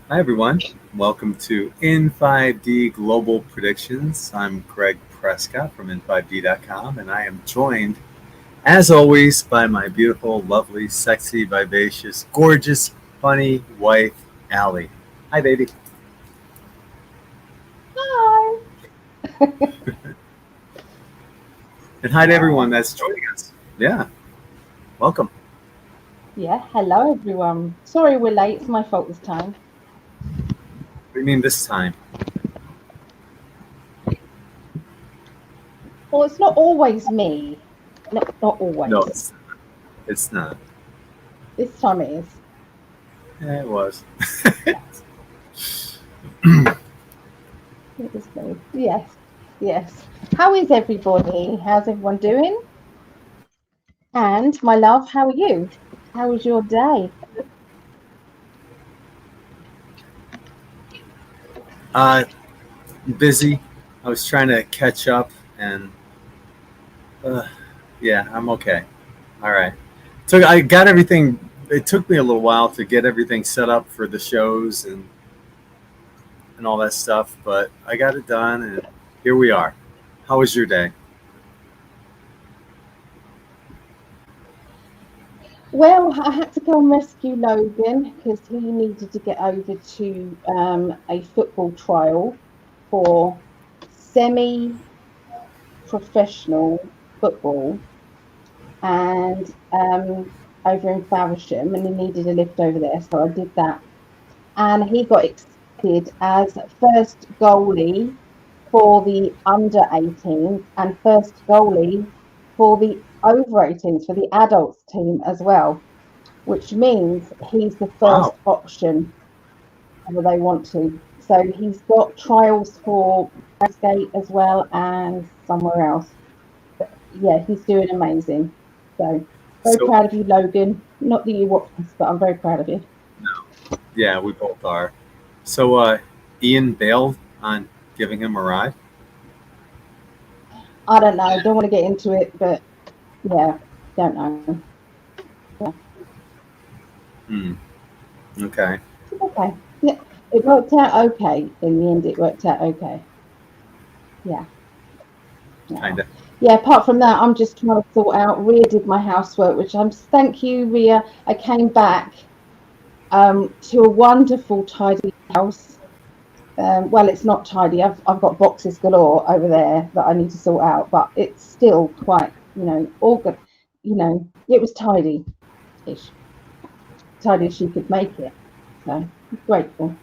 Hi, everyone. Welcome to In5d Global Predictions. I'm Greg Prescott from In5d.com, and I am joined, as always, by my beautiful, lovely, sexy, vivacious, gorgeous, funny wife, Ali. Hi, baby. Hi. And hi to everyone Oh, that's joining us. Yeah, welcome. yeah. Hello, everyone. Sorry we're late. It's my fault this time. What do you mean this time? Well, it's not always me. Not No, always. it's not. This time it is. Yeah, it was. Yeah, it is me. Yes, yes. How is everybody? How's everyone doing? And my love, how are you? How was your day? Uh, Busy. I was trying to catch up, and uh, yeah, I'm okay. All right. So I got everything. It took me a little while to get everything set up for the shows and all that stuff, but I got it done, and here we are. How was your day? Well, I had to go and rescue Logan because he needed to get over to a football trial for semi-professional football and over in Faversham, and he needed a lift over there, so I did that. And he got accepted as first goalie for the under 18s and first goalie for the over 18s for the adults team as well, which means he's the Wow. first option whenever they want to. So he's got trials for Prescott as well and somewhere else. But yeah, he's doing amazing. So very So, proud of you, Logan. Not that you watch this, but I'm very proud of you. yeah, we both are. So, Ian bailed on giving him a ride. I don't know, don't want to get into it, but yeah, don't know. Hmm. Okay. It's okay. Yeah, it worked out okay. In the end, it worked out okay. Yeah. Kind No. of. Yeah, apart from that, I'm just trying to sort out. Ria did my housework, which I'm thank you, Ria. I came back to a wonderful, tidy house. Well, it's not tidy. I've got boxes galore over there that I need to sort out, but it's still quite, all good. It was tidy-ish, tidy as she could make it. So I'm grateful.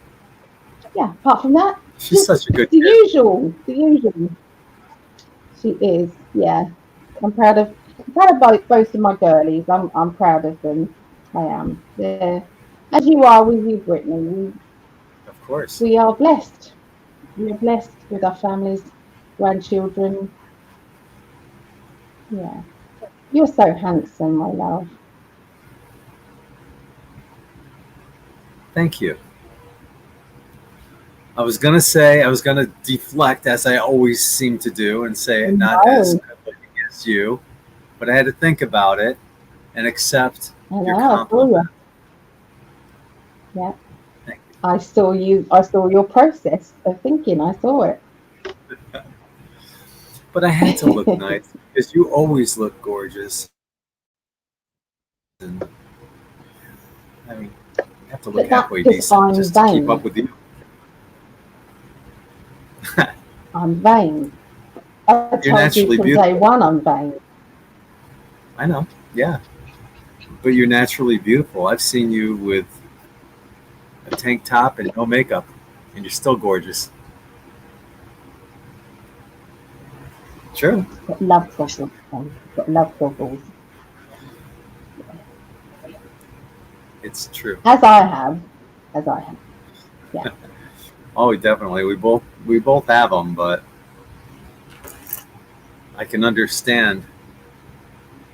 Yeah. Apart from that, She's just such a good the kid. usual. The usual. She is. Yeah. I'm proud of both of my girlies. I'm proud of them. I am. Yeah. As you are with you, Brittany. Of course. We are blessed. We are blessed with our families, grandchildren. Yeah. You're so handsome, my love. Thank you. I was gonna deflect as I always seem to do and say it not as No, good looking as you, but I had to think about it and accept I your know. I saw compliment. you. Yeah. Thank I saw you. I saw your process of thinking. I saw it. you. But I had to look nice because you always look gorgeous, and I mean, you have to look But that's halfway because decent I'm just to keep up vain. with you. I'm vain. I You're told you naturally from day beautiful. one I'm vain. I know. Yeah, but you're naturally beautiful. I've seen you with a tank top and no makeup, and you're still gorgeous. True. Got love goggles on. Got love goggles. It's true. As I have. As I have. Yeah. Oh, definitely. We both have them, but I can understand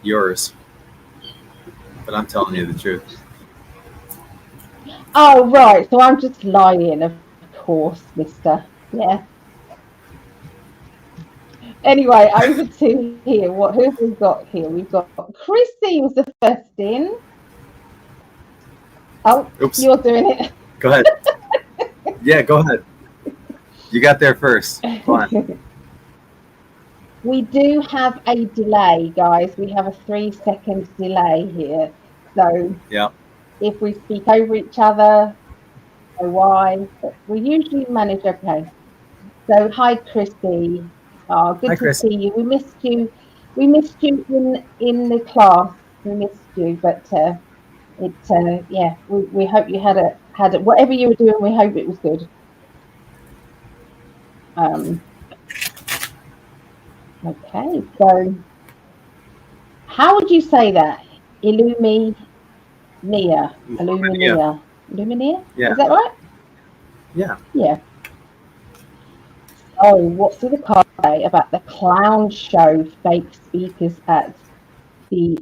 yours. But I'm telling you the truth. Oh, right. So I'm just lying, of course, mister. Yeah. Anyway, over to here. Who have we got here? We've got Chrissy was the first in. Oh, Oops. you're doing it. Go ahead. Yeah, go ahead. You got there first. Go on. We do have a delay, guys. We have a 3-second delay here. So Yeah. if we speak over each other, so why? But we usually manage okay. So hi, Chrissy. Oh, Hi, good to Chris. see you. We missed you. We missed you in the class. We missed you, but yeah. We hope you had whatever you were doing. We hope it was good. Okay. So how would you say that? Illumia. Yeah. Lumineer? Yeah. Is that right? Yeah. Yeah. Oh, what did the card say about the clown show fake speakers at the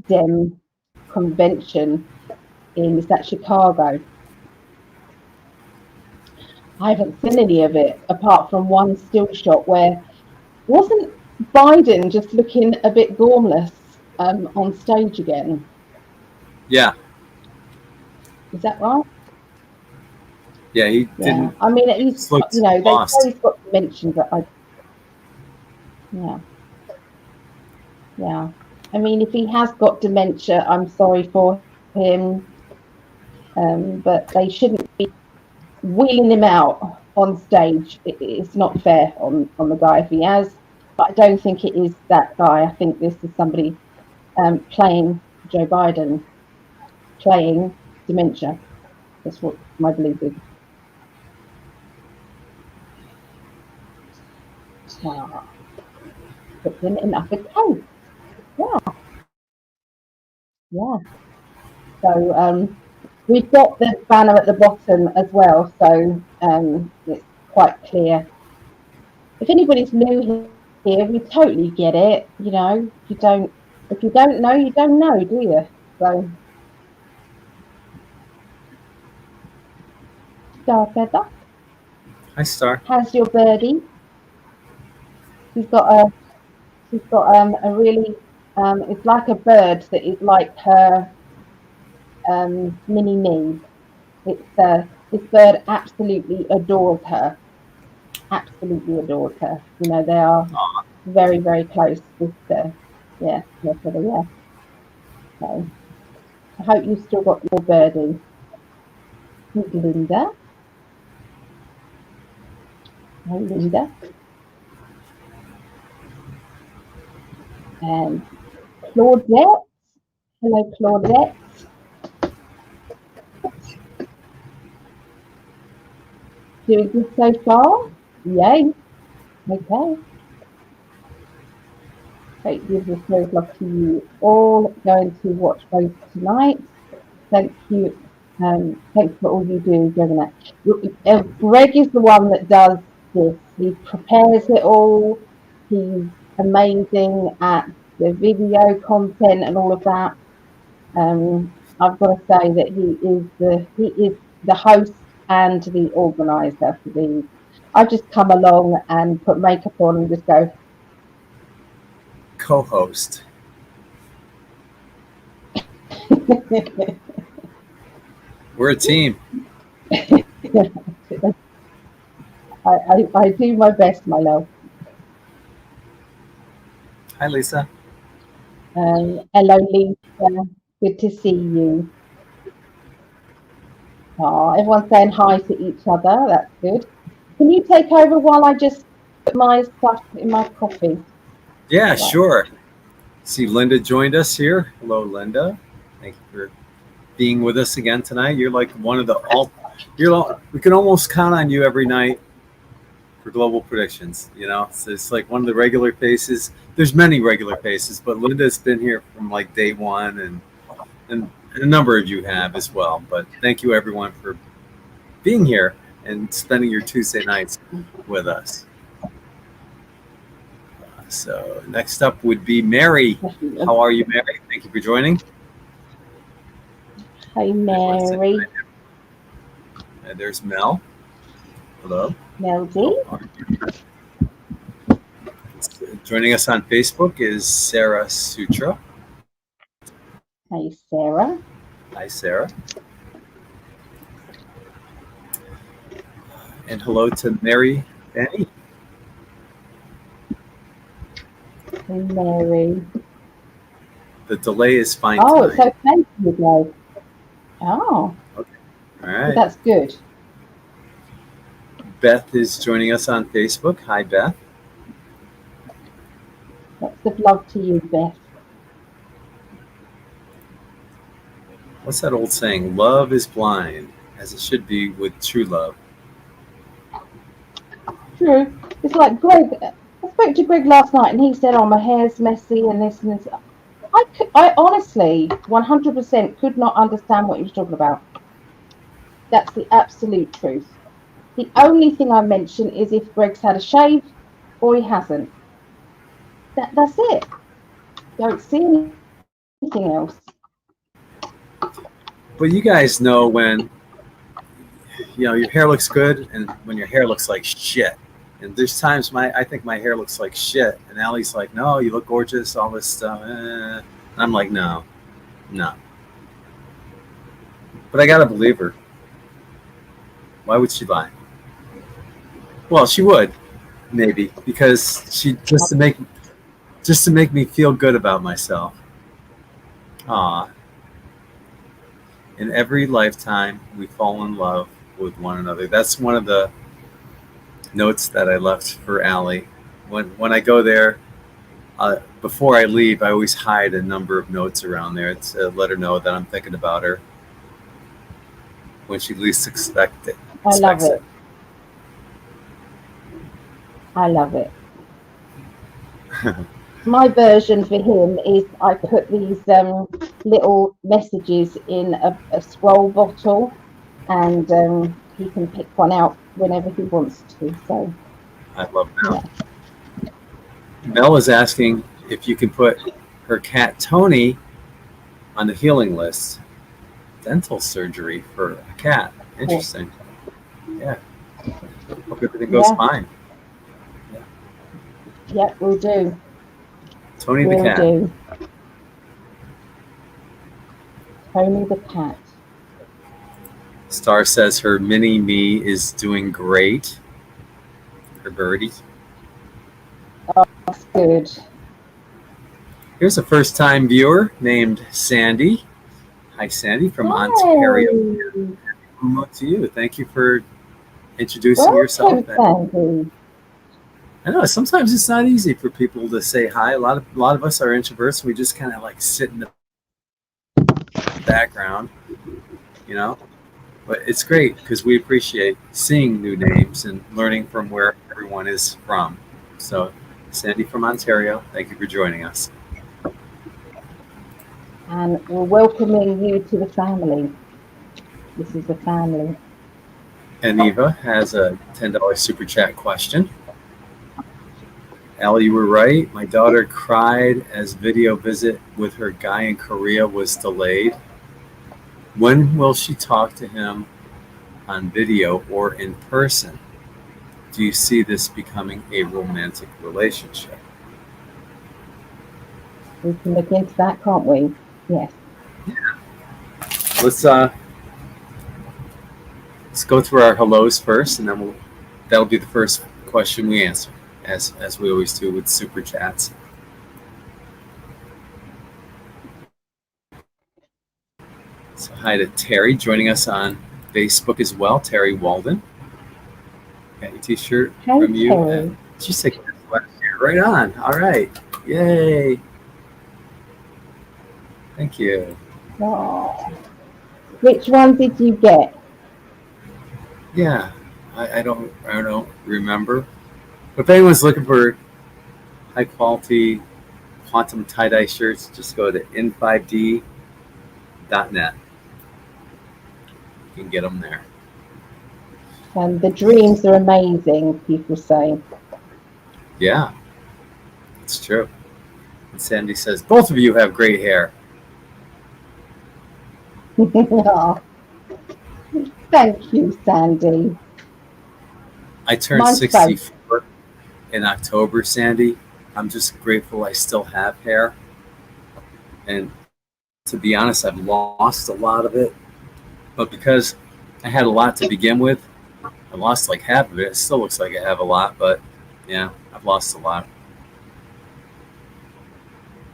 Dem convention is that Chicago? I haven't seen any of it apart from one still shot where wasn't Biden just looking a bit gormless on stage again? Yeah. Is that right? Yeah. He Yeah. didn't. I mean, He he's just looked they lost. say he's got dementia, but yeah. Yeah. I mean, if he has got dementia, I'm sorry for him, but they shouldn't be wheeling him out on stage. It's not fair on the guy if he has. But I don't think it is that guy. I think this is somebody playing Joe Biden, playing dementia. That's what my belief is. Put him in upper case. Yeah, yeah. So we've got the banner at the bottom as well, so it's quite clear. If anybody's new here, we totally get it. You know, if you don't know, you don't know, do you? So, Star Feather, Hi, Star. how's your birdie? She's got a a really it's like a bird that is like her mini me. It's this bird absolutely adores her. Absolutely adores her. You know, they are very, very close with yeah, yeah, yeah. So I hope you've still got your birdie. Here's Linda. Hey, Linda. And Claudette. Hello, Claudette. Doing good so far? Yay. Okay. Great. Gives us no luck to you all going to watch both tonight. Thank you. Thanks for all you do, Gemini. Greg is the one that does this. He prepares it all. He's amazing at the video content and all of that. I've got to say that he is the host and the organizer for these. I just come along and put makeup on and just go. Co-host. We're a team. I do my best, my love. Hi, Lisa. Hello, Lisa. Good to see you. Oh, everyone's saying hi to each other. That's good. Can you take over while I just put my stuff in my coffee? Yeah, Right. sure. See, Linda joined us here. Hello, Linda. Thank you for being with us again tonight. You're like one of the we can almost count on you every night for global predictions. You know, so it's like one of the regular faces. There's many regular faces, but Linda's been here from like day one, and a number of you have as well. But thank you everyone for being here and spending your Tuesday nights with us. So next up would be Mary. How are you, Mary? Thank you for joining. Hi, Mary. And there's Mel. Hello. Melody. Joining us on Facebook is Sarah Sutra. Hey, Sarah. Hi, Sarah. And hello to Mary Benny. Mary. The delay is fine Oh, tonight. it's okay for you guys. Oh, Okay. All well, right. that's good. Beth is joining us on Facebook. Hi, Beth. Lots of love to you, Beth. What's that old saying? Love is blind, as it should be with true love. True. It's like Greg. I spoke to Greg last night, and he said, "Oh, my hair's messy and this and this." I honestly, 100% could not understand what he was talking about. That's the absolute truth. The only thing I mention is if Greg's had a shave or he hasn't. That's it. Don't see anything else. But you guys know when your hair looks good and when your hair looks like shit. And there's times I think my hair looks like shit, and Allie's like, "No, you look gorgeous." All this stuff. And I'm like, "No, no." But I gotta believe her. Why would she lie? Well, she would, maybe, because she just to make me feel good about myself. Ah, in every lifetime we fall in love with one another. That's one of the notes that I left for Allie. When I go there, before I leave, I always hide a number of notes around there to let her know that I'm thinking about her when she least expects it. I love it. I love it. My version for him is I put these little messages in a scroll bottle, and he can pick one out whenever he wants to. So I love Mel. Yeah. Mel is asking if you can put her cat Tony on the healing list. Dental surgery for a cat. Interesting. Yeah. Hope everything goes fine. Yeah. Yep, we'll do. Tony the cat. Do. Tony the cat. Star says her mini me is doing great. Her birdie. Oh, that's good. Here's a first-time viewer named Sandy. Hi, Sandy from Ontario. Hello to you. Thank you for introducing yourself. Sandy. I know sometimes it's not easy for people to say hi. A lot of us are introverts. We just kind of like sit in the background, But it's great because we appreciate seeing new names and learning from where everyone is from. So, Sandy from Ontario, thank you for joining us. And we're welcoming you to the family. This is the family. And Eva has a $10 super chat question. Allie, you were right. My daughter cried as video visit with her guy in Korea was delayed. When will she talk to him on video or in person? Do you see this becoming a romantic relationship? We can look into that, can't we? Yes. Yeah. Let's go through our hellos first, and then that'll be the first question we answer, as we always do with super chats. So hi to Terry joining us on Facebook as well. Terry Walden. Got your t-shirt from you. Terry. Did you say last year? Right on. All right. Yay. Thank you. Oh. Which one did you get? Yeah, I don't remember. But if anyone's looking for high quality quantum tie-dye shirts, just go to In5d.net. You can get them there. And the dreams are amazing, people say. Yeah, it's true. And Sandy says, both of you have great hair. Oh. Thank you, Sandy. I turned 64 in October, Sandy. I'm just grateful I still have hair. And to be honest, I've lost a lot of it. But because I had a lot to begin with, I I lost like half of it. It still looks like I have a lot, but yeah, I've lost a lot.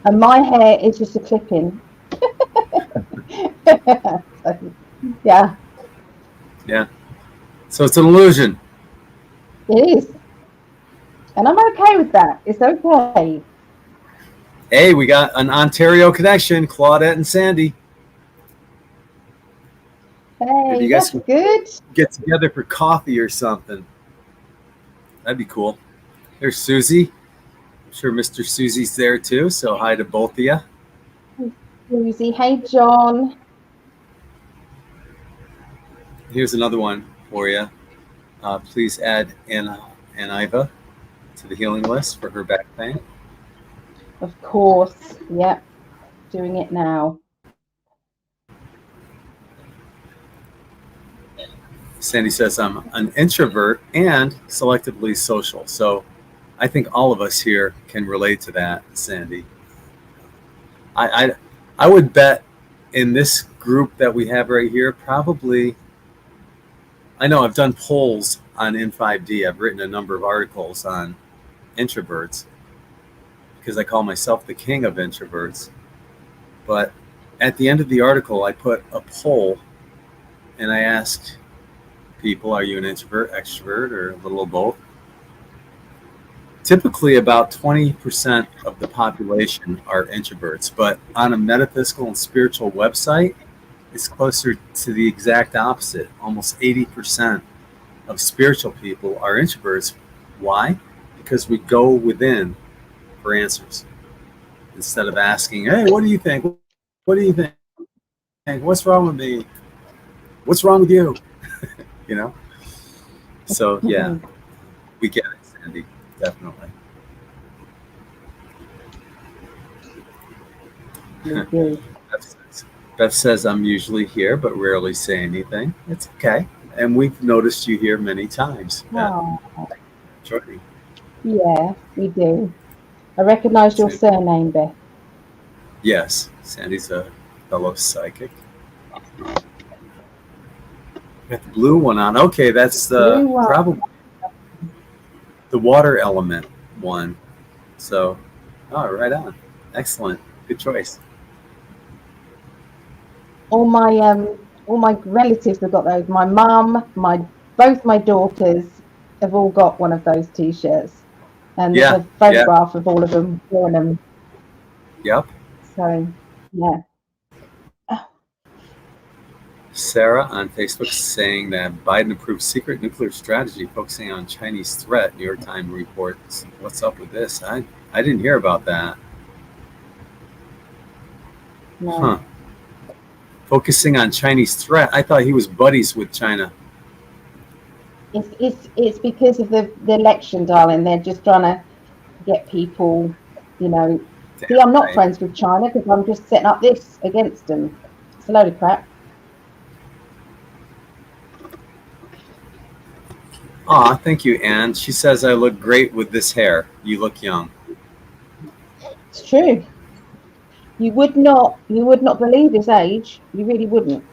And my hair is just a clipping. Yeah, Yeah. So it's an illusion. it is. And I'm okay with that. It's okay. Hey, we got an Ontario connection, Claudette and Sandy. Maybe Hey, you guys that's can good. get together for coffee or something. That'd be cool. There's Susie. I'm sure Mr. Susie's there too. So hi to both of you. Susie. Hey, John. Here's another one for you. Please add Iva to the healing list for her back pain. Of course. Yep. Doing it now. Sandy says I'm an introvert and selectively social. So I think all of us here can relate to that, Sandy. I would bet in this group that we have right here, probably, I know I've done polls on In5d. I've written a number of articles on introverts because I call myself the king of introverts. But at the end of the article, I put a poll and I asked people, are you an introvert, extrovert, or a little of both? Typically, about 20% of the population are introverts, but on a metaphysical and spiritual website, it's closer to the exact opposite. Almost 80% of spiritual people are introverts. Why? Because we go within for answers instead of asking, hey, what do you think? What do you think? What's wrong with me? What's wrong with you? You know? So, yeah, we get it, Sandy. Definitely. Beth says I'm usually here, but rarely say anything. It's okay. And we've noticed you here many times. Oh. Joining. Yeah, we do. I recognise your surname, Beth. Yes, Sandy's a fellow psychic. Got the blue one on. Okay, that's probably the water element one. So, right on. Excellent. Good choice. All my relatives have got those. My mum, both my daughters have all got one of those T-shirts, and there's a photograph of all of them wearing them. Yep. So, yeah. Sarah on Facebook saying that Biden approved secret nuclear strategy focusing on Chinese threat. New York Times reports. What's up with this? I didn't hear about that. No. Huh. Focusing on Chinese threat. I thought he was buddies with China. It's because of the election, darling. They're just trying to get people, you know. See, I'm not friends with China because I'm just setting up this against them. It's a load of crap. Aw, thank you, Anne. She says I look great with this hair. You look young. It's true. You would not believe his age. You really wouldn't.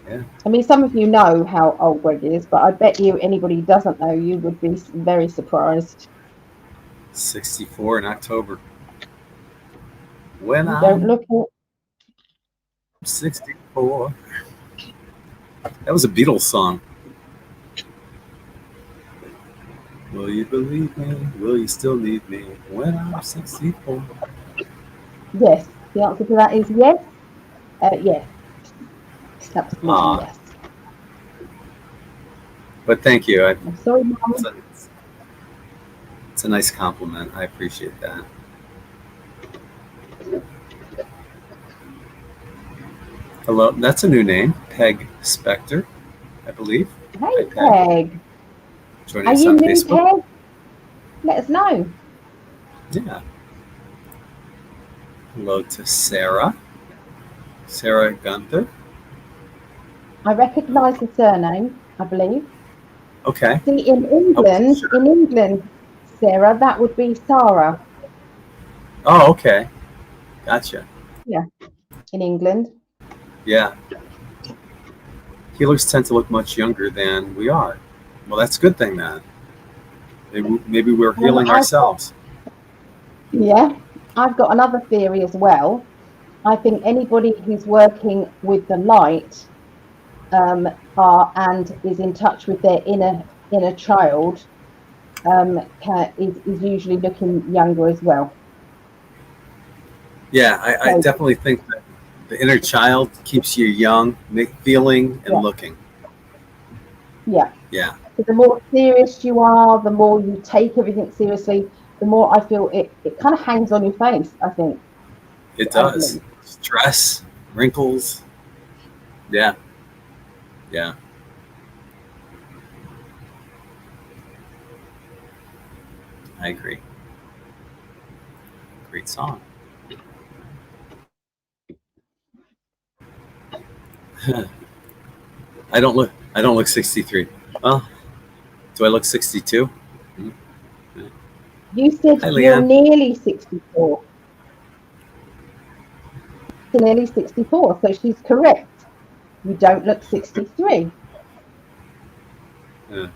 Yeah. I mean, some of you know how old Greg is, but I bet you anybody who doesn't know, you would be very surprised. 64 in October. When you don't look it. 64. That was a Beatles song. Will you believe me? Will you still need me when I'm 64? Yes. The answer to that is yes. Yes. Absolutely yes. But thank you. I'm sorry, Mom. It's a nice compliment. I appreciate that. Hello. That's a new name. Peg Spector, I believe. Hey, Peg. Joining us on Facebook. Peg? Let us know. Yeah. Hello to Sarah. Sarah Gunther. I recognise the surname, I believe. Okay. See, in England, Sarah, that would be Sarah. Oh, okay. Gotcha. Yeah, in England. Yeah. healers tend to look much younger than we are. Well, that's a good thing then. Maybe we're healing ourselves. Yeah, I've got another theory as well. I think anybody who's working with the light and is in touch with their inner child is usually looking younger as well. Yeah, I So, definitely think that the inner child keeps you young, feeling and yeah, looking. yeah. Yeah, So the more serious you are, the more you take everything seriously, the more I feel it kind of hangs on your face, I think, it I does. believe. Stress, wrinkles. Yeah, yeah. I agree. Great song. I don't look 63. Well, do I look 62? Mm-hmm. You said Hi, you're Leanne. nearly 64. Nearly 64, so she's correct. You don't look 63. Yeah.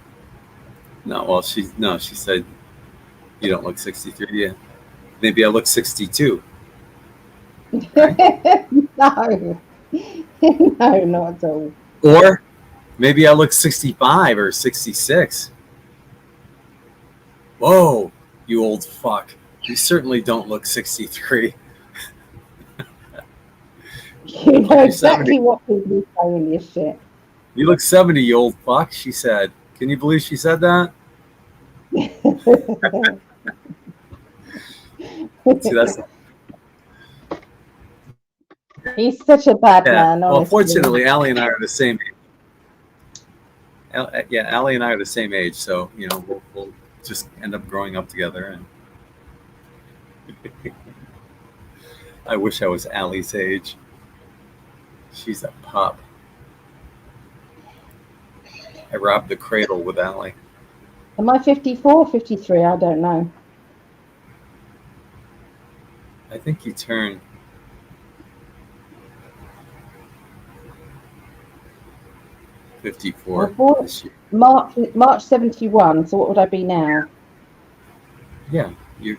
No, well, she said you don't look 63. Yeah, maybe I look 62, right? No, no, not at all. Or maybe I look 65 or 66. Whoa, you old fuck! You certainly don't look 63. You Look like know you're 70. exactly what people say in this shit. You look 70, you old fuck. She said. Can you believe she said that? See, that's He's such a bad yeah. man, Well, honestly. fortunately, Allie and I are the same. Yeah, Allie and I are the same age, so we'll just end up growing up together. And I wish I was Allie's age. She's a pup. I robbed the cradle with Allie. Am I 54, 53? I don't know. I think you turn 54 Well, this year. March 71. So what would I be now? Yeah, you're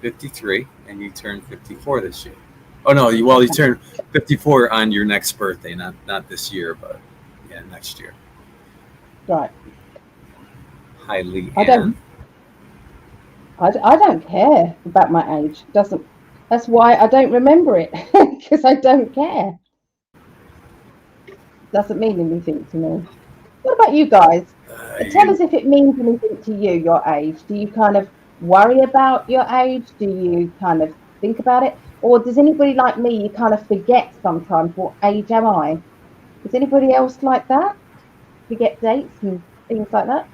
53 and you turn 54 this year. Oh no, you turn 54 on your next birthday, not this year, but yeah, next year. Right. Hi, I Leanne. don't. I don't care about my age. Doesn't. That's why I don't remember it because I don't care. Doesn't mean anything to me. What about you guys? Tell You us if it means anything to you, your age. Do you kind of worry about your age? Do you kind of think about it? Or does anybody like me, you kind of forget sometimes what age am I? Is anybody else like that? Forget dates and things like that?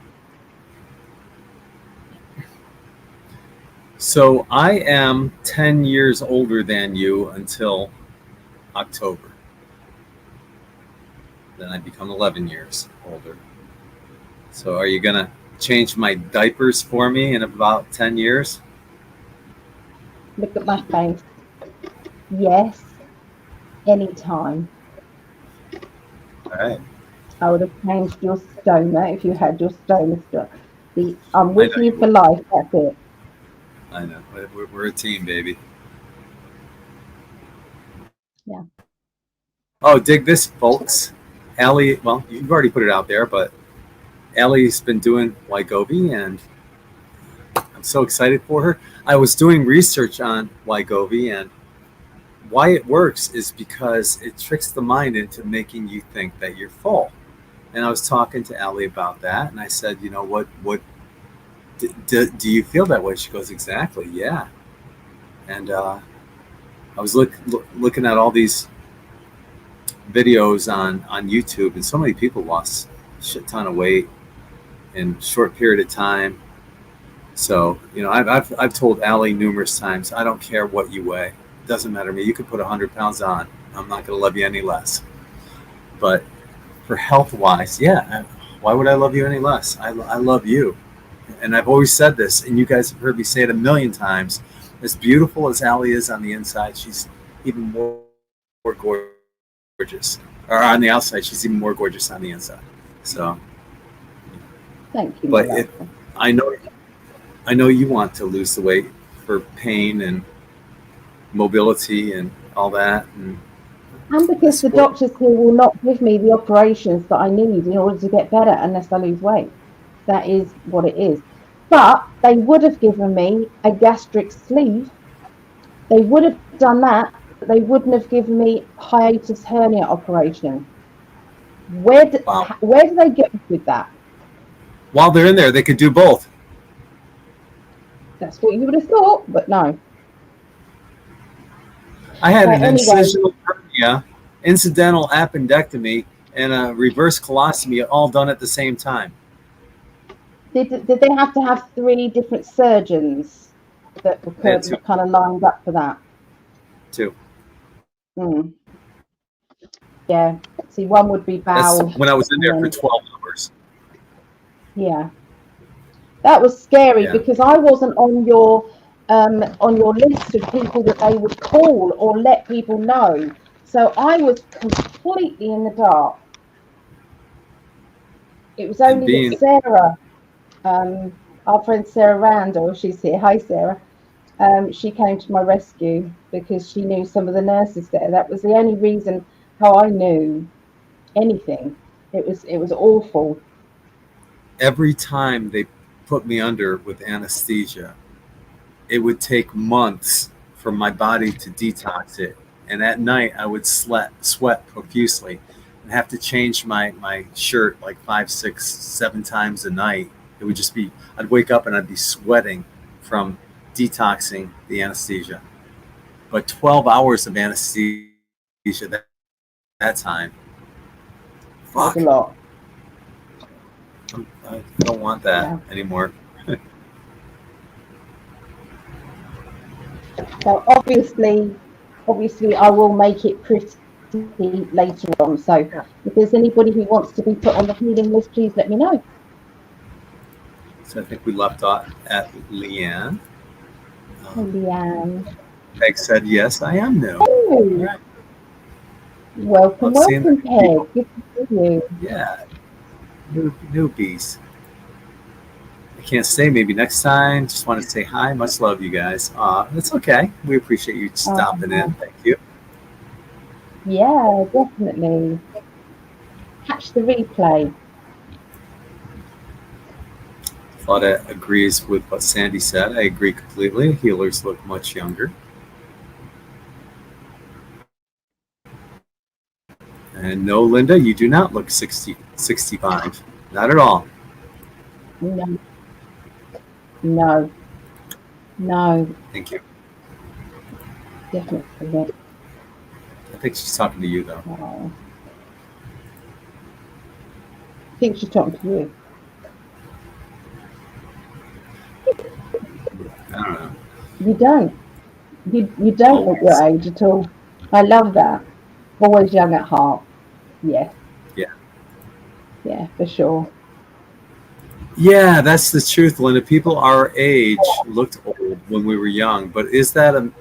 So I am 10 years older than you until October. Then I become 11 years older. So are you gonna change my diapers for me in about 10 years? Look at my face. Yes, anytime. All right. I would have changed your stoner if you had your stoner still. I'm I with know you you for would. life. That's it. I know. We're a team, baby. Yeah. Oh, dig this, folks. Allie, well, you've already put it out there, but Allie's been doing Wygovie, and I'm so excited for her. I was doing research on Wygovie, and why it works is because it tricks the mind into making you think that you're full. And I was talking to Allie about that, and I said, what do you feel that way? She goes, exactly, yeah. And I was looking at all these videos on YouTube, and so many people lost a shit ton of weight in a short period of time. So I've told Allie numerous times, I don't care what you weigh, it doesn't matter to me. You could put 100 pounds on, I'm not going to love you any less. But for health wise, yeah, why would I love you any less? I love you, and I've always said this, and you guys have heard me say it a million times. As beautiful as Allie is on the inside, she's even more gorgeous gorgeous. Or on the outside, she's even more gorgeous on the inside. So, Thank you, my but love. I know, I know you want to lose the weight for pain and mobility and all that, and And I because the support. doctors here will not give me the operations that I need in order to get better unless I lose weight. That is what it is. But they would have given me a gastric sleeve. They would have done that, but they wouldn't have given me hiatus hernia operation. Wow. Where do they go with that? While they're in there, they could do both. That's what you would have thought, but no. I had So an anyway, incisional hernia, incidental appendectomy, and a reverse colostomy all done at the same time. did they have to have 3 different surgeons that were They had two. kind of lined up for that? Two. Mm, yeah. See, one would be That's bowel, when I was in and there for then 12 hours. yeah, that was scary Yeah. because I wasn't on your list of people that they would call or let people know. So I was completely in the dark. It was And only that being, Sarah, our friend Sarah Randall, she's here. Hi, Sarah. She came to my rescue because she knew some of the nurses there. That was the only reason how I knew anything. It was awful. every time they put me under with anesthesia, it would take months for my body to detox it. And at night, I would sweat profusely and have to change my shirt like 5, 6, 7 times a night. It would just be, I'd wake up and I'd be sweating from detoxing the anesthesia. But 12 hours of anesthesia that time, It was a fuck, lot. I don't want that Yeah. anymore. So obviously, I will make it pretty later on. So Yeah. if there's anybody who wants to be put on the healing list, please let me know. So I think we left off at Leanne. Hey, Um, Leanne. Peg said, yes, I am new. All Oh, right. welcome, Well, seeing the welcome, new people. Peg. Good to see you. Yeah, newbies. I can't stay. Maybe next time. Just want to say hi. Much love, you guys. It's okay. We appreciate you stopping in. Thank you. Yeah, definitely. Catch the replay. Claudia agrees with what Sandy said. I agree completely. Healers look much younger. And no, Linda, you do not look 60, 65. Not at all. No, no, no, Thank you. definitely not. I think she's talking to you, though. No. I think she's talking to you. I don't know. You don't. You don't look your Always. age at all. I love that. Always young at heart. Yeah, Yeah. yeah, for sure. Yeah, that's the truth, Linda. People our age looked old when we were young, but is that a?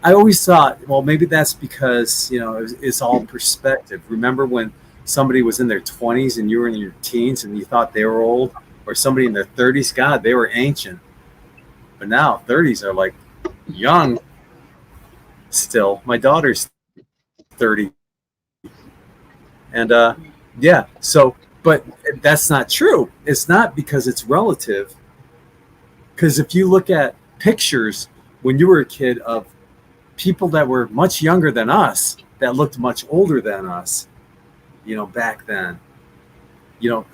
I always thought, well, maybe that's because it's all perspective. Remember when somebody was in their 20s and you were in your teens and you thought they were old, or somebody in their 30s? God, they were ancient. But now 30s are like young still. My daughter's 30, and yeah. So, but that's not true. It's not because it's relative. Because if you look at pictures when you were a kid of people that were much younger than us, that looked much older than us, back then,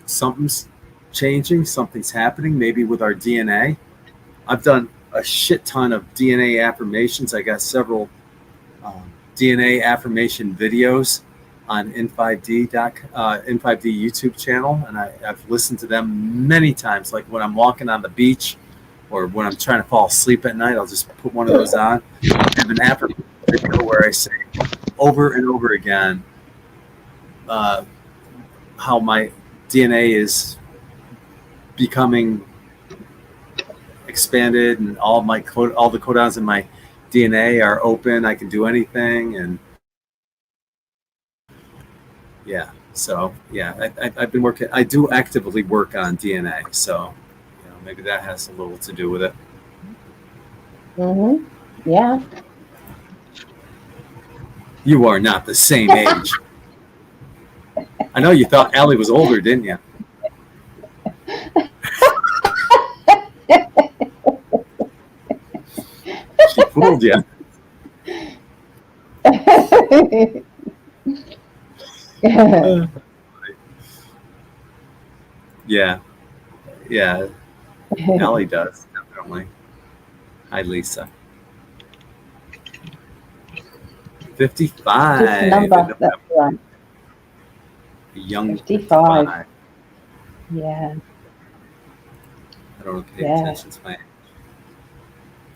something's changing, something's happening, maybe with our DNA. I've done a shit ton of DNA affirmations. I got several DNA affirmation videos on In5d In5d YouTube channel, and I've listened to them many times. Like when I'm walking on the beach, or when I'm trying to fall asleep at night, I'll just put one of those on. I have an affirmation video where I say over and over again uh, how my DNA is becoming expanded, and all the codons in my DNA are open. I can do anything, and Yeah. So yeah, I've been working. I do actively work on DNA. So maybe that has a little to do with it. Yeah. You are not the same age. I know you thought Allie was older, didn't you? She fooled you. Yeah. Yeah. Allie does, definitely. Hi, Lisa. Just a 55 in number. That's November. right. A young 55. 55. Yeah. I don't pay Yeah. attention to my age.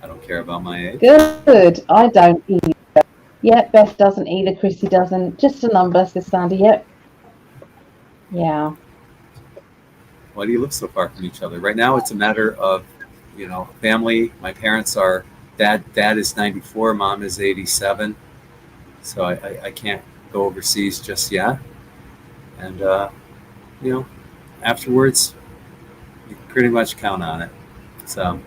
I don't care about my age. Good. I don't either. Yep, Beth doesn't either. Chrissy doesn't. Just a number, says Sandy. Yep. Yeah. Why do you live so far from each other? Right now, it's a matter of, family. My parents are, dad is 94, mom is 87. So I can't go overseas just yet. And, afterwards, you can pretty much count on it. So,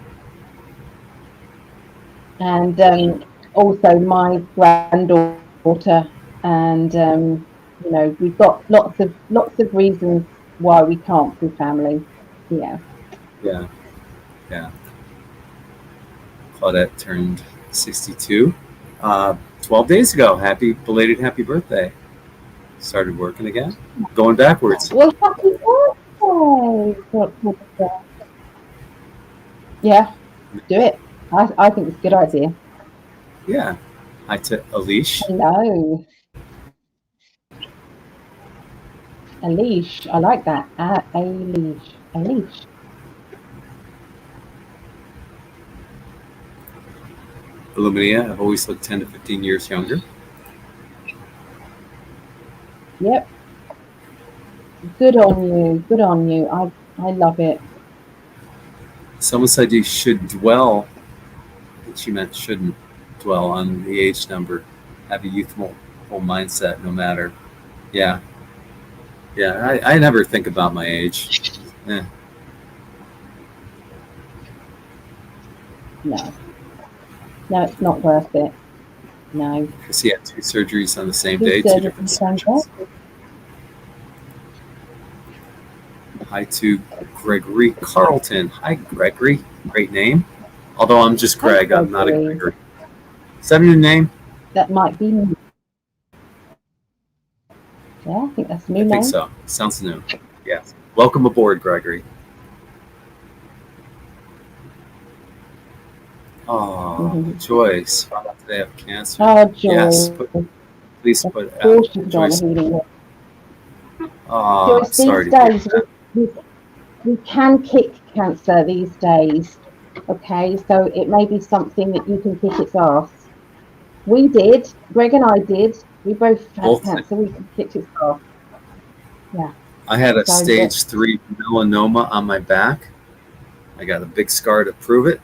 And also my granddaughter, and we've got lots of reasons why we can't be family. Yeah. yeah, yeah. Claudette turned 62 12 days ago. Belated happy birthday. Started working again. Going backwards. Well, happy birthday. Yeah, do it. I think it's a good idea. Yeah. Hi to Alish. Hello. A leash. I like that. A leash. A leash. Illuminia, I've always looked 10 to 15 years younger. Yep. Good on you. Good on you. I love it. Someone said you should dwell, she meant shouldn't dwell on the age number. Have a youthful mindset no matter. Yeah. Yeah, I never think about my age. No. No, it's not worth it. No. Because he had 2 surgeries on the same Who day, said 2 it different in Canada? surgeons. Hi to Gregory Carlton. Hi, Gregory. Great name. Although I'm just Greg, I'm not a Gregory. Is that a new name? That might be new. Yeah, I think that's a new name. I think so. Sounds new. Yes. Welcome aboard, Gregory. Oh, Joyce. They have cancer. Oh, Joyce. Yes. Please put Joyce. Oh, Joyce, sorry these days we can kick cancer these days. Okay, so it may be something that you can kick its ass. We did. Greg and I did. We both had cancer. We kicked its ass. Yeah. I had a stage 3 melanoma on my back. I got a big scar to prove it.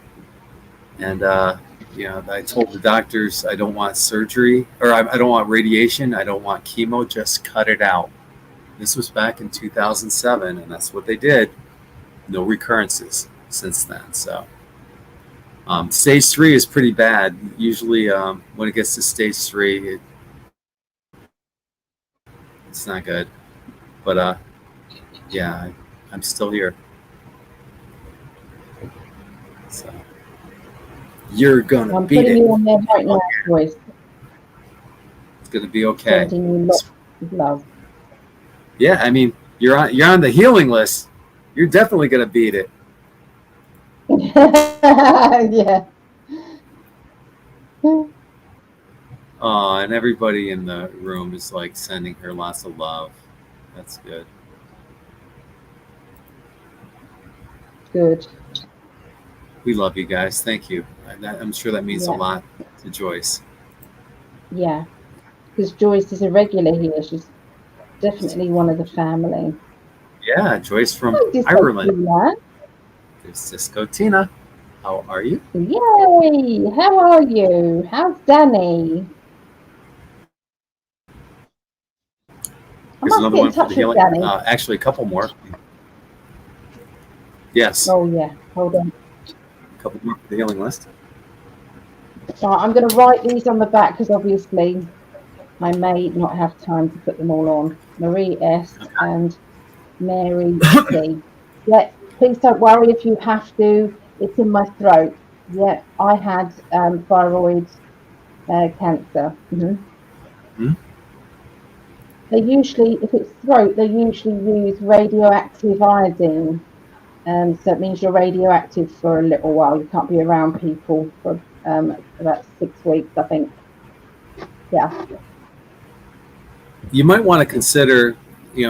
And, I told the doctors I don't want surgery, or I don't want radiation. I don't want chemo. Just cut it out. This was back in 2007, and that's what they did. No recurrences since then. So stage 3 is pretty bad. Usually when it gets to stage 3, it's not good. But yeah, I'm still here. So you're gonna beat it. I'm putting you on there right now, Joyce. It's gonna be okay. Sending you lots of love. Yeah, I mean, you're on the healing list. You're definitely gonna beat it. Yeah. Oh, and everybody in the room is like sending her lots of love. That's good. Good. We love you guys. Thank you. I'm sure that means a lot to Joyce. Yeah, because Joyce is a regular here. She's definitely one of the family. Yeah, Joyce from Ireland. There's Cisco Tina. How are you? Yay! How are you? How's Danny? I Here's must another get in one for touch the with healing. Danny. Actually, a couple more. Yes. Oh yeah, hold on. A couple more for the healing list. Right, I'm going to write these on the back because obviously I may not have time to put them all on. Marie S. and Mary C. Yeah, please don't worry if you have to. It's in my throat. Yeah, I had thyroid cancer. Hmm? They usually, if it's throat, they usually use radioactive iodine. So it means you're radioactive for a little while. You can't be around people for about 6 weeks, I think. Yeah. You might want to consider,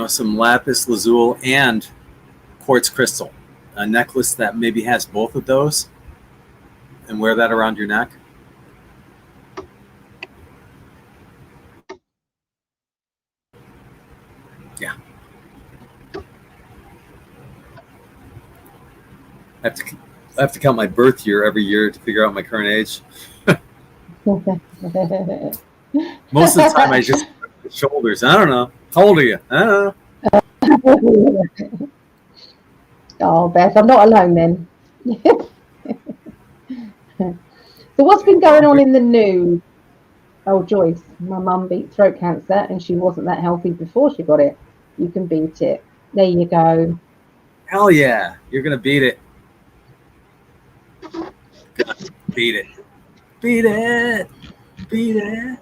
some lapis lazuli and quartz crystal, a necklace that maybe has both of those, and wear that around your neck. Yeah. I have to count my birth year every year to figure out my current age. Most of the time, I just the shoulders. I don't know. How old are you? I don't know. Oh, Beth, I'm not alone then. So what's been going on in the news? Oh, Joyce, my mum beat throat cancer and she wasn't that healthy before she got it. You can beat it. There you go. Hell yeah. You're going to beat it. Beat it. Beat it. Beat it.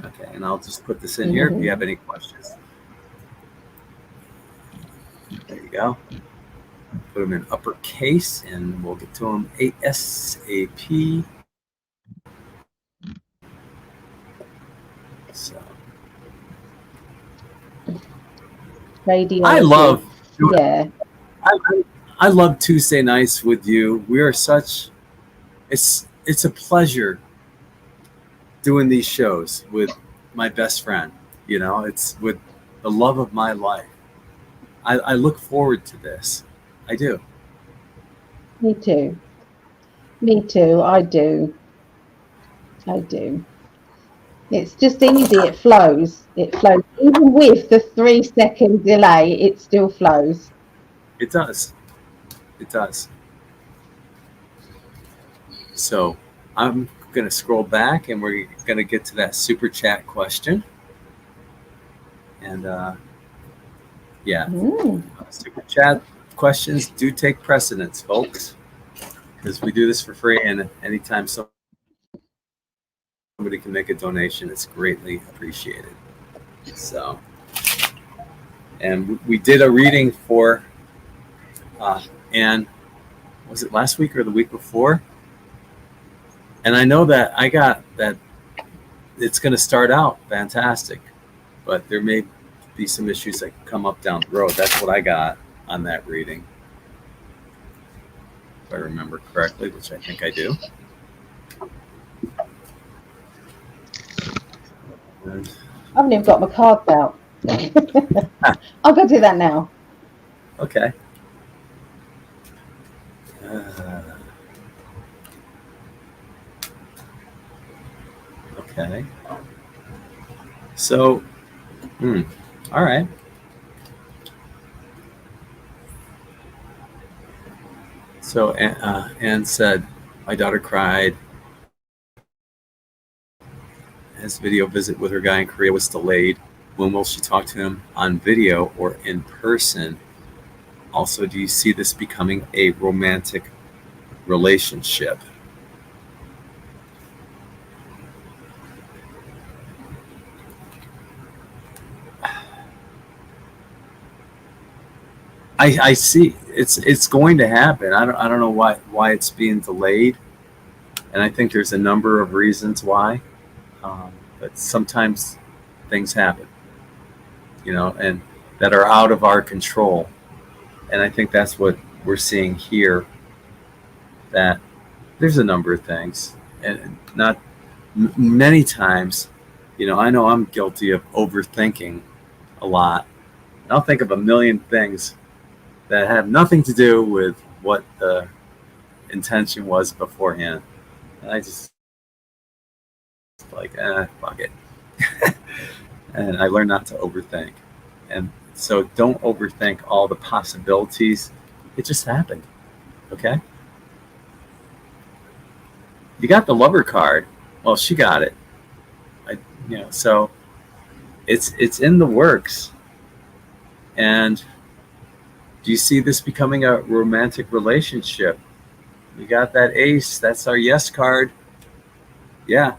Okay, and I'll just put this in here if you have any questions. There you go. Put them in uppercase and we'll get to them ASAP. So, Radiology. I love doing, yeah. I love Tuesday nights with you. We are such it's a pleasure doing these shows with my best friend. It's with the love of my life. I look forward to this. I do. Me too. Me too. I do. I do. It's just easy. It flows. It flows. Even with the 3-second delay, it still flows. It does. It does. So I'm going to scroll back and we're going to get to that super chat question. And yeah, super chat questions do take precedence, folks, because we do this for free. And anytime somebody can make a donation, it's greatly appreciated. So, and we did a reading for Anne, was it last week or the week before? And I know that I got that it's going to start out fantastic, but there may be some issues that come up down the road. That's what I got on that reading, if I remember correctly, which I think I do. And I haven't even got my cards out. I'll go do that now. okay. Okay. So, all right. So Anne said, my daughter cried. His video visit with her guy in Korea was delayed. When will she talk to him on video or in person? Also, do you see this becoming a romantic relationship? I see it's going to happen. I don't know why it's being delayed, and I think there's a number of reasons why. But sometimes things happen, and that are out of our control. And I think that's what we're seeing here. That there's a number of things, and not many times. I know I'm guilty of overthinking a lot. I'll think of a million things that have nothing to do with what the intention was beforehand. And I just like, fuck it. And I learned not to overthink. And so don't overthink all the possibilities. It just happened. Okay? You got the lover card. Well, she got it. I, so it's in the works. And do you see this becoming a romantic relationship? You got that ace. That's our yes card. Yeah.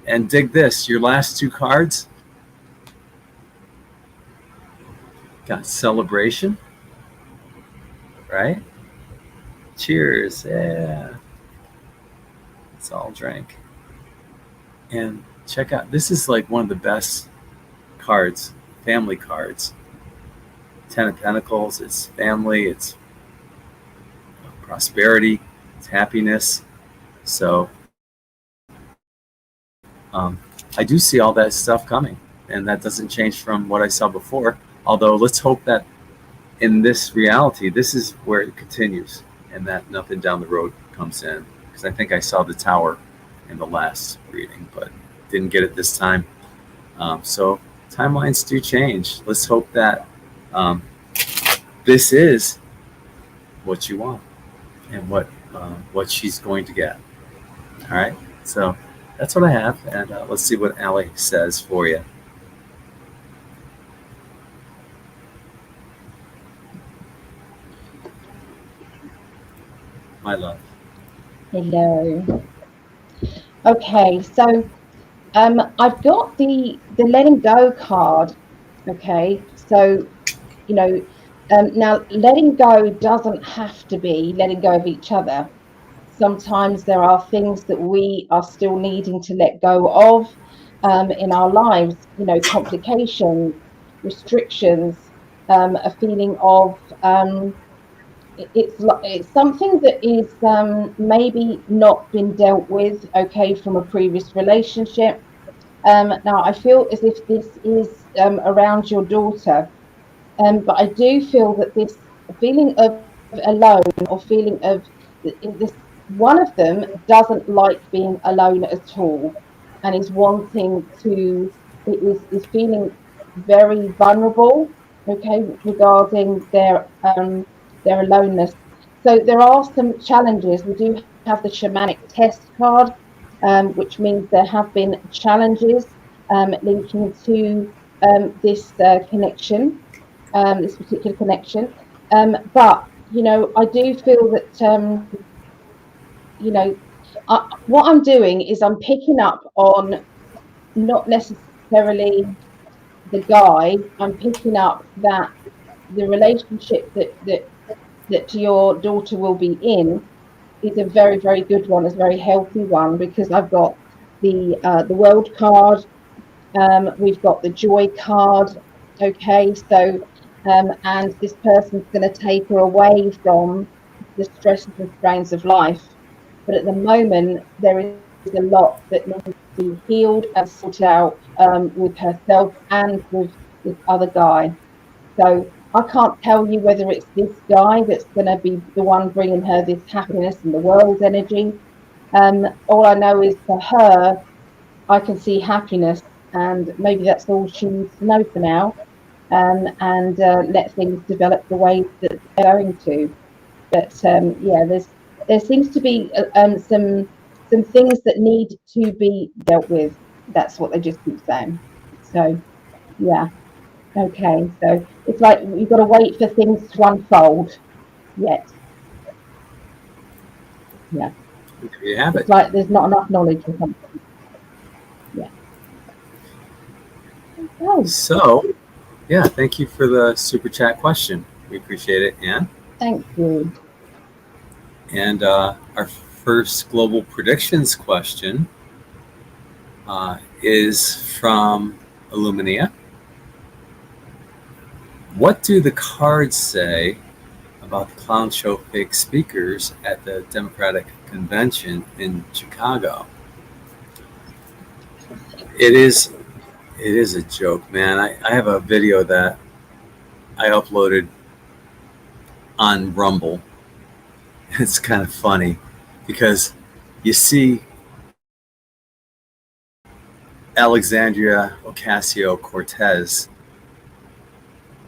And dig this, your last two cards got celebration, right? Cheers. Yeah. Let's all drink. And check out, this is like one of the best cards, family cards. Ten of Pentacles, it's family, it's prosperity, it's happiness. So I do see all that stuff coming, and that doesn't change from what I saw before. Although let's hope that in this reality, this is where it continues, and that nothing down the road comes in. Because I think I saw the Tower in the last reading, but didn't get it this time. So timelines do change. Let's hope that this is what you want and what she's going to get. All right. So that's what I have, and let's see what Ali says for you. My love. Hello. Okay, so I've got the letting go card. Okay, so now letting go doesn't have to be letting go of each other. Sometimes there are things that we are still needing to let go of in our lives. Complications, restrictions, a feeling of it's something that is maybe not been dealt with, okay, from a previous relationship. Now I feel as if this is around your daughter, but I do feel that this feeling of alone, or feeling of this, one of them doesn't like being alone at all, and is wanting to, is feeling very vulnerable, okay, regarding their aloneness. So there are some challenges. We do have the shamanic test card, which means there have been challenges linking to this connection, this particular connection. But I do feel that what I'm doing is I'm picking up on not necessarily the guy. I'm picking up that the relationship that your daughter will be in is a very, very good one, is a very healthy one, because I've got the world card, we've got the joy card. Okay, so and this person's going to take her away from the stresses and strains of life. But at the moment, there is a lot that needs to be healed and sorted out with herself and with this other guy. So I can't tell you whether it's this guy that's going to be the one bringing her this happiness and the world's energy. All I know is for her, I can see happiness, and maybe that's all she needs to know for now, and let things develop the way that they're going to. But yeah, there seems to be some things that need to be dealt with. That's what they just keep saying. So yeah, okay. So it's like you've got to wait for things to unfold yet. Yeah, There you have it's it. like there's not enough knowledge or something. Yeah. Okay. So, yeah, thank you for the super chat question. We appreciate it, Anne. Thank you. And our first global predictions question is from Illumina. What do the cards say about the clown show fake speakers at the Democratic convention in Chicago? It is a joke, man. I have a video that I uploaded on Rumble. It's kind of funny because you see Alexandria Ocasio-Cortez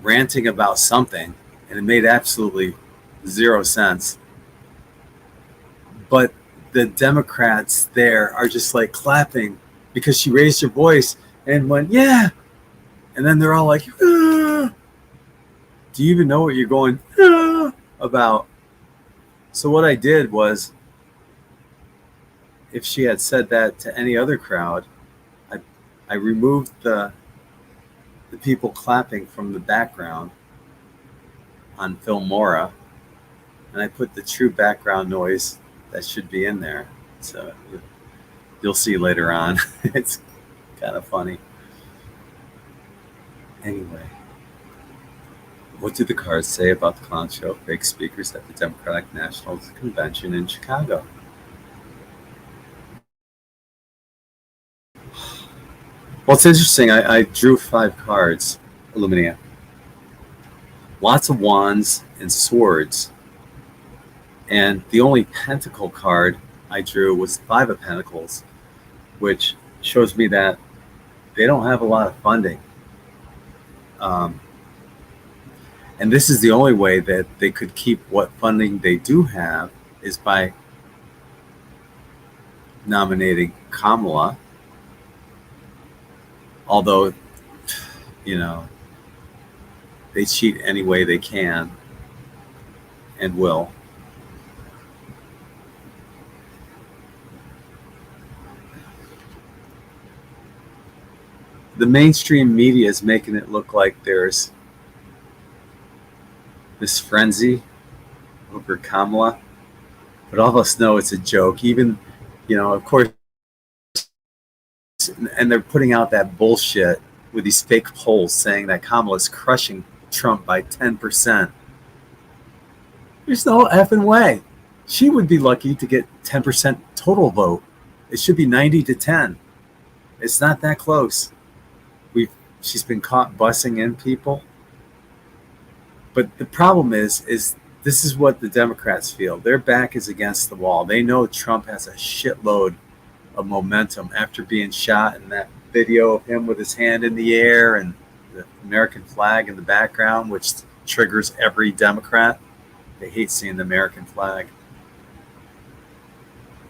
ranting about something, and it made absolutely zero sense. But the Democrats there are just like clapping because she raised her voice and went, yeah. And then they're all like, ah. Do you even know what you're going about? So what I did was, if she had said that to any other crowd, I removed the people clapping from the background on Filmora, and I put the true background noise that should be in there. So you'll see later on. It's kind of funny. Anyway, what did the cards say about the clown show fake speakers at the Democratic National Convention in Chicago? Well, it's interesting. I drew 5 cards, Illumina. Lots of wands and swords. And the only pentacle card I drew was 5 of Pentacles, which shows me that they don't have a lot of funding. And this is the only way that they could keep what funding they do have, is by nominating Kamala. Although, you know, they cheat any way they can and will. The mainstream media is making it look like there's this frenzy over Kamala, but all of us know it's a joke. Even, of course, and they're putting out that bullshit with these fake polls saying that Kamala's crushing Trump by 10%. There's no effing way. She would be lucky to get 10% total vote. It should be 90 to 10. It's not that close. She's been caught bussing in people. But the problem is this is what the Democrats feel. Their back is against the wall. They know Trump has a shitload of momentum after being shot, in that video of him with his hand in the air and the American flag in the background, which triggers every Democrat. They hate seeing the American flag.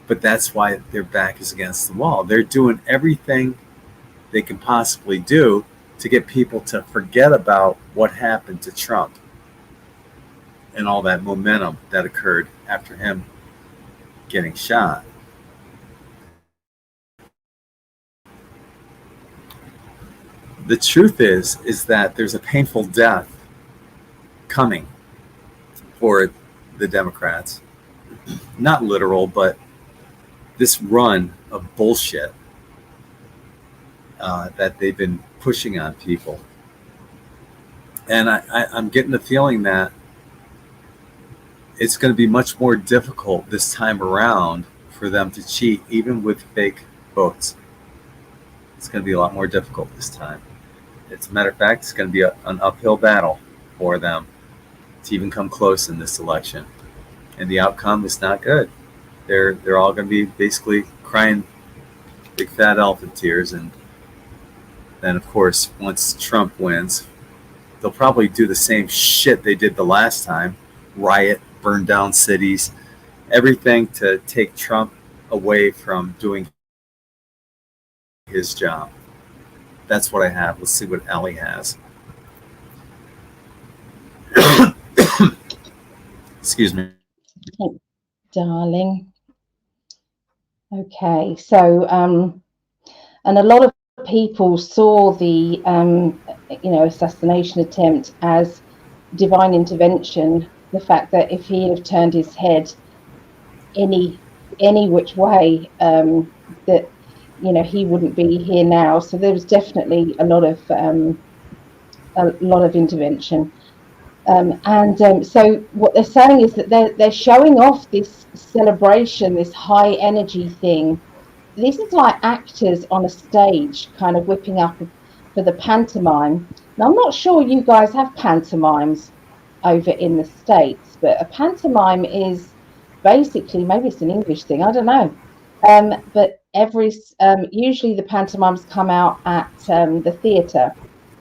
But that's why their back is against the wall. They're doing everything they can possibly do to get people to forget about what happened to Trump and all that momentum that occurred after him getting shot. The truth is that there's a painful death coming for the Democrats. Not literal, but this run of bullshit that they've been pushing on people. And I'm getting the feeling that it's going to be much more difficult this time around for them to cheat, even with fake votes. It's going to be a lot more difficult this time. As a matter of fact, it's going to be an uphill battle for them to even come close in this election. And the outcome is not good. They're all going to be basically crying big fat elephant tears. And then, of course, once Trump wins, they'll probably do the same shit they did the last time. Riot, burn down cities, everything to take Trump away from doing his job. That's what I have. Let's see what Ali has. Excuse me. Oh, darling. Okay, so and a lot of people saw the assassination attempt as divine intervention. The fact that if he had turned his head any which way, that he wouldn't be here now. So there was definitely a lot of intervention. So what they're saying is that they're showing off this celebration, this high energy thing. This is like actors on a stage kind of whipping up for the pantomime. Now, I'm not sure you guys have pantomimes over in the States, but a pantomime is basically, maybe it's an English thing, I don't know. But usually the pantomimes come out at the theatre.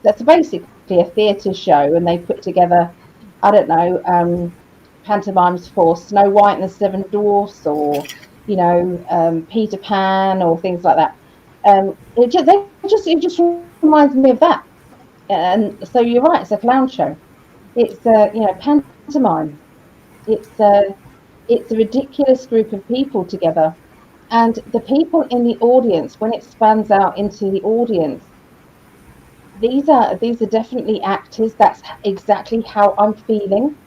That's basically a theatre show, and they put together, I don't know, pantomimes for Snow White and the Seven Dwarfs, or Peter Pan, or things like that. It just reminds me of that. And so you're right, it's a clown show. It's pantomime. It's a ridiculous group of people together, and the people in the audience, when it spans out into the audience, these are definitely actors. That's exactly how I'm feeling.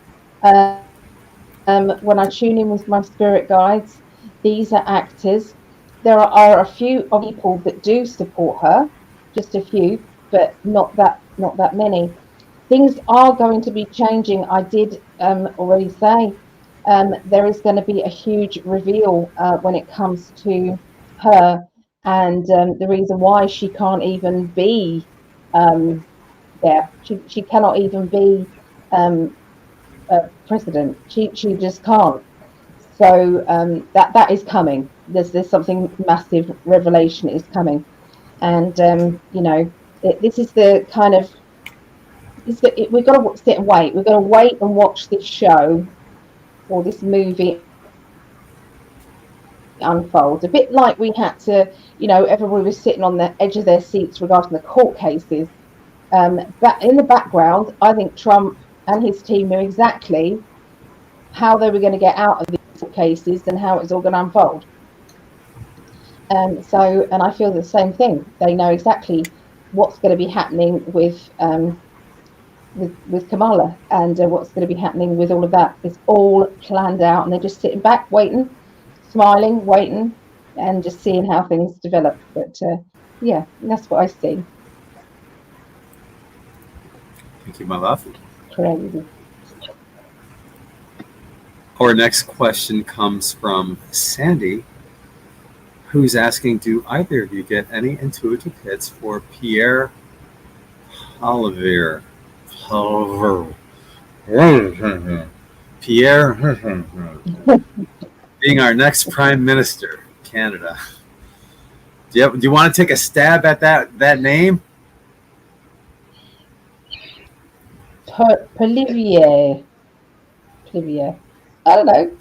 When I tune in with my spirit guides, these are actors. There are a few people that do support her, just a few, but not that many. Things are going to be changing. I did already say there is going to be a huge reveal when it comes to her, and the reason why she can't even be there. She cannot even be president. She just can't. So that is coming. There's something massive revelation is coming, and this is the kind of we've got to sit and wait. We've got to wait and watch this show or this movie unfold. A bit like we had to, everybody was sitting on the edge of their seats regarding the court cases. But in the background, I think Trump and his team knew exactly how they were going to get out of these court cases and how it's all going to unfold. And I feel the same thing. They know exactly what's going to be happening with Kamala, and what's going to be happening with all of that. It's all planned out, and they're just sitting back, waiting, smiling, waiting, and just seeing how things develop. But yeah, that's what I see. Thank you, my love. Crazy. Our next question comes from Sandy, who's asking, do either of you get any intuitive hits for Pierre Olivier? Pierre being our next Prime Minister, Canada. Do you want to take a stab at that name? Polivier. I don't know.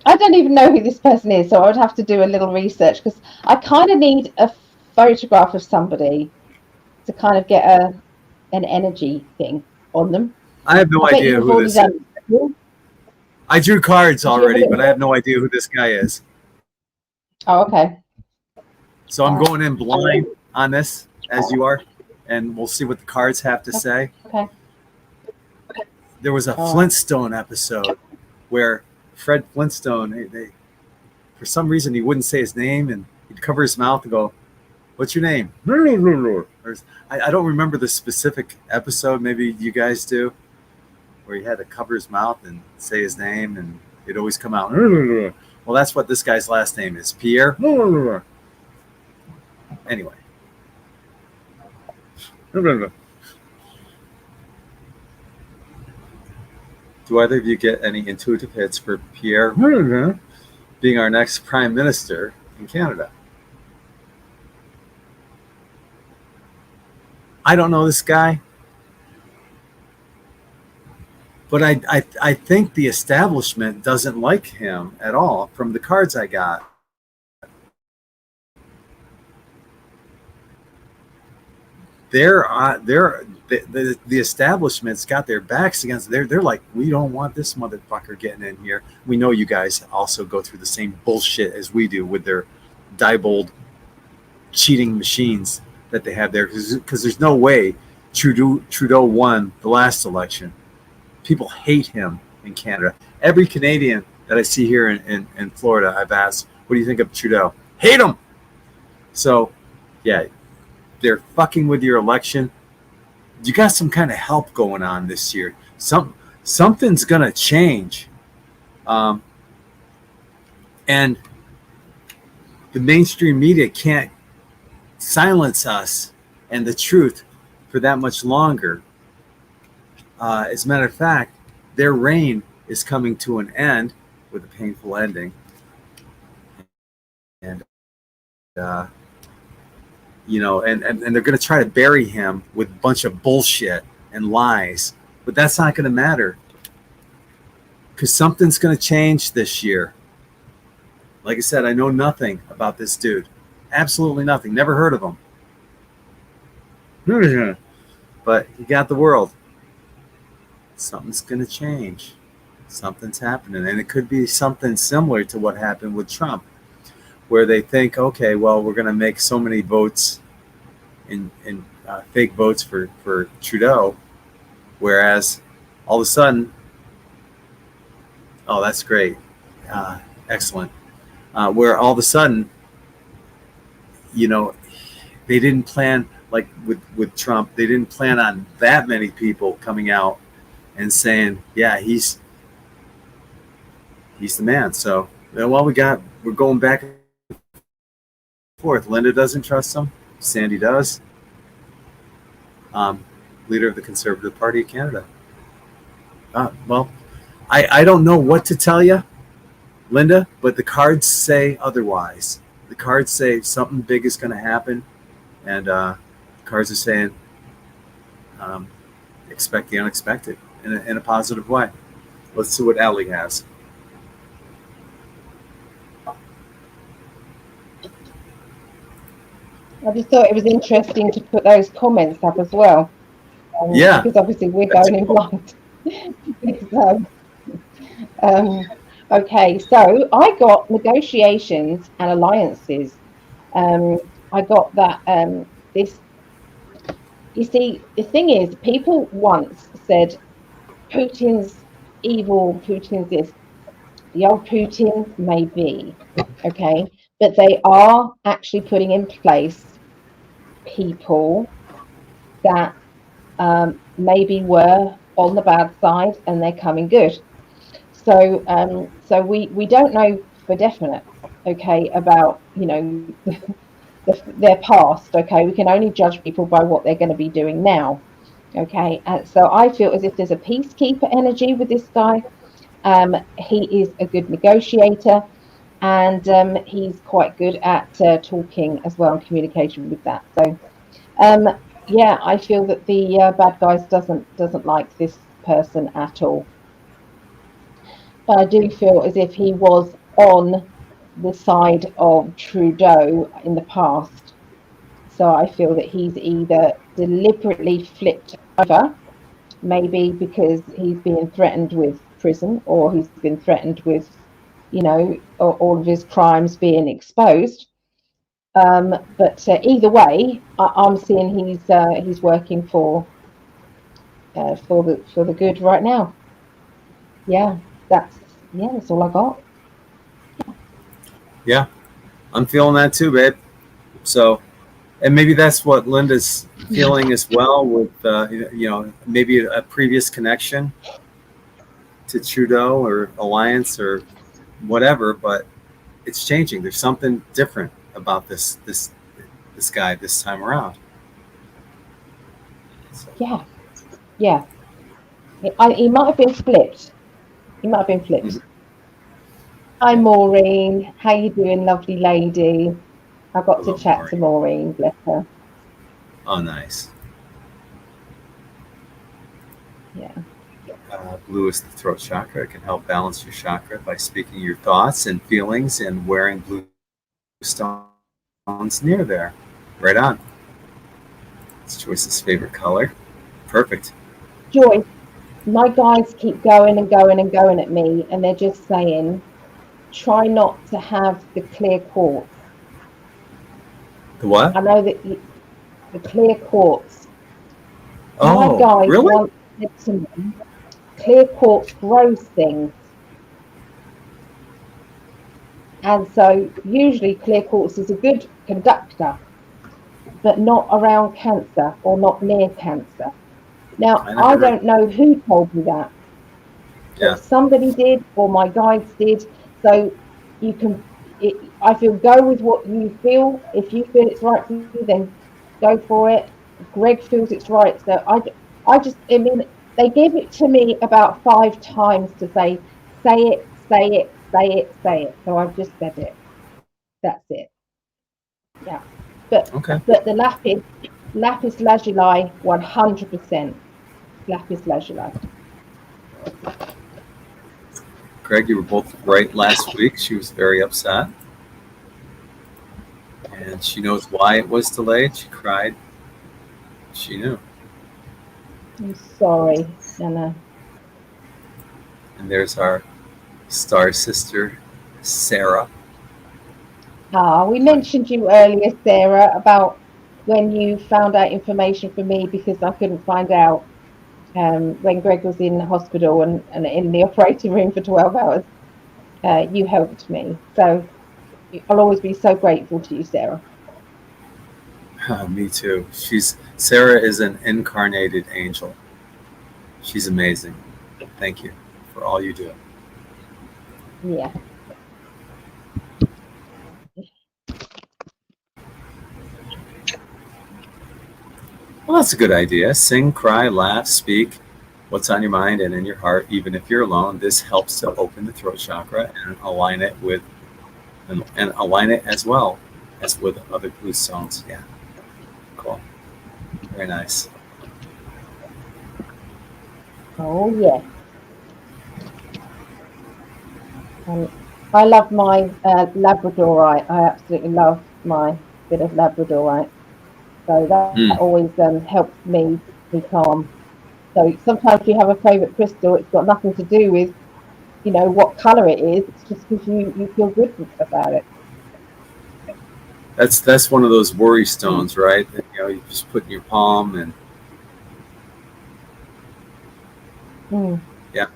I don't even know who this person is, so I would have to do a little research, because I kind of need a photograph of somebody to kind of get an energy thing on them. I have no idea who this is. I drew cards already, but I have no idea who this guy is. Oh, okay. So I'm going in blind on this, as you are, and we'll see what the cards have to say. Okay. There was a Flintstone episode where Fred Flintstone, for some reason, he wouldn't say his name, and he'd cover his mouth and go, "What's your name?" I don't remember the specific episode. Maybe you guys do, where he had to cover his mouth and say his name, and it'd always come out. Well, that's what this guy's last name is, Pierre. Anyway. Do either of you get any intuitive hits for Pierre being our next Prime Minister in Canada? I don't know this guy, but I think the establishment doesn't like him at all from the cards I got. The establishment's got their backs against. They're like, we don't want this motherfucker getting in here. We know you guys also go through the same bullshit as we do with their Diebold cheating machines that they have there, because there's no way Trudeau won the last election. People hate him in Canada. Every Canadian that I see here in Florida, I've asked, what do you think of Trudeau? Hate him. So, yeah, they're fucking with your election. You got some kind of help going on this year. Something's gonna change, and the mainstream media can't silence us and the truth for that much longer. As a matter of fact, their reign is coming to an end with a painful ending. uh, and they're going to try to bury him with a bunch of bullshit and lies. But that's not going to matter because something's going to change this year. Like I said, I know nothing about this dude. Absolutely nothing. Never heard of him. But he got the world. Something's going to change. Something's happening. And it could be something similar to what happened with Trump, where they think, okay, well, we're going to make so many votes in fake votes for Trudeau, whereas all of a sudden, oh, that's great. Excellent. Where all of a sudden, they didn't plan, like with Trump, they didn't plan on that many people coming out and saying, yeah, he's the man. So, well, we're going back and forth. Linda doesn't trust him. Sandy does. Leader of the Conservative Party of Canada. Well, I don't know what to tell you, Linda, but the cards say otherwise. The cards say something big is going to happen, and the cards are saying expect the unexpected in a positive way. Let's see what Ali has. I just thought it was interesting to put those comments up as well. Yeah. Because obviously we're going in blind. Okay, so I got negotiations and alliances. I got that this. You see, the thing is, people once said Putin's evil, Putin's this. The old Putin may be, okay, but they are actually putting in place people that maybe were on the bad side and they're coming good. So we don't know for definite, okay, about their past. Okay, we can only judge people by what they're going to be doing now. Okay, so I feel as if there's a peacekeeper energy with this guy. He is a good negotiator, and he's quite good at talking as well and communication with that. So yeah, I feel that the bad guys doesn't like this person at all. But I do feel as if he was on the side of Trudeau in the past. So I feel that he's either deliberately flipped over, maybe because he's being threatened with prison, or he's been threatened with, all of his crimes being exposed. But either way, I'm seeing he's working for the good right now. Yeah, that's all I got. Yeah, I'm feeling that too, babe. So, and maybe that's what Linda's feeling as well, with maybe a previous connection to Trudeau or alliance or whatever. But it's changing. There's something different about this guy this time around. So. Yeah. He might have been flipped. Mm-hmm. Hi, Maureen. How you doing, lovely lady? I got to chat Maureen. To Maureen, bless her. Oh, nice. Yeah. Blue is the throat chakra. It can help balance your chakra by speaking your thoughts and feelings and wearing blue stones near there. Right on. It's Joyce's favorite color. Perfect. Joyce, my guys keep going and going and going at me, and they're just saying, try not to have the clear quartz. The what? I know that the clear quartz. Oh, my guys really? Once said to me, clear quartz grows things. And so usually clear quartz is a good conductor, but not around cancer or not near cancer. Now, I don't know who told me that. Yeah. Somebody did, or my guides did. So you can, I feel, go with what you feel. If you feel it's right for you, then go for it. Greg feels it's right. So I mean, they gave it to me about 5 times to say it. So I've just said it. That's it. Yeah. But Okay. the lapis lazuli, 100%. Lapis lazuli. Greg, you were both right last week. She was very upset. And she knows why it was delayed. She cried. She knew. I'm sorry, Anna. And there's our star sister, Sarah. We mentioned you earlier, Sarah, about when you found out information from me because I couldn't find out when Greg was in the hospital and in the operating room for 12 hours. You helped me. So I'll always be so grateful to you, Sarah. Me too. Sarah is an incarnated angel. She's amazing. Thank you for all you do. Yeah. Well, that's a good idea. Sing, cry, laugh, speak what's on your mind and in your heart, even if you're alone. This helps to open the throat chakra and align it with and align it as well as with other blue stones. Yeah. Cool. Very nice. Oh, yeah. I love my Labradorite. I absolutely love my bit of Labradorite. So that always helps me be calm. So sometimes you have a favourite crystal. It's got nothing to do with, what colour it is. It's just because you feel good about it. That's one of those worry stones, right? That, you just put in your palm and yeah.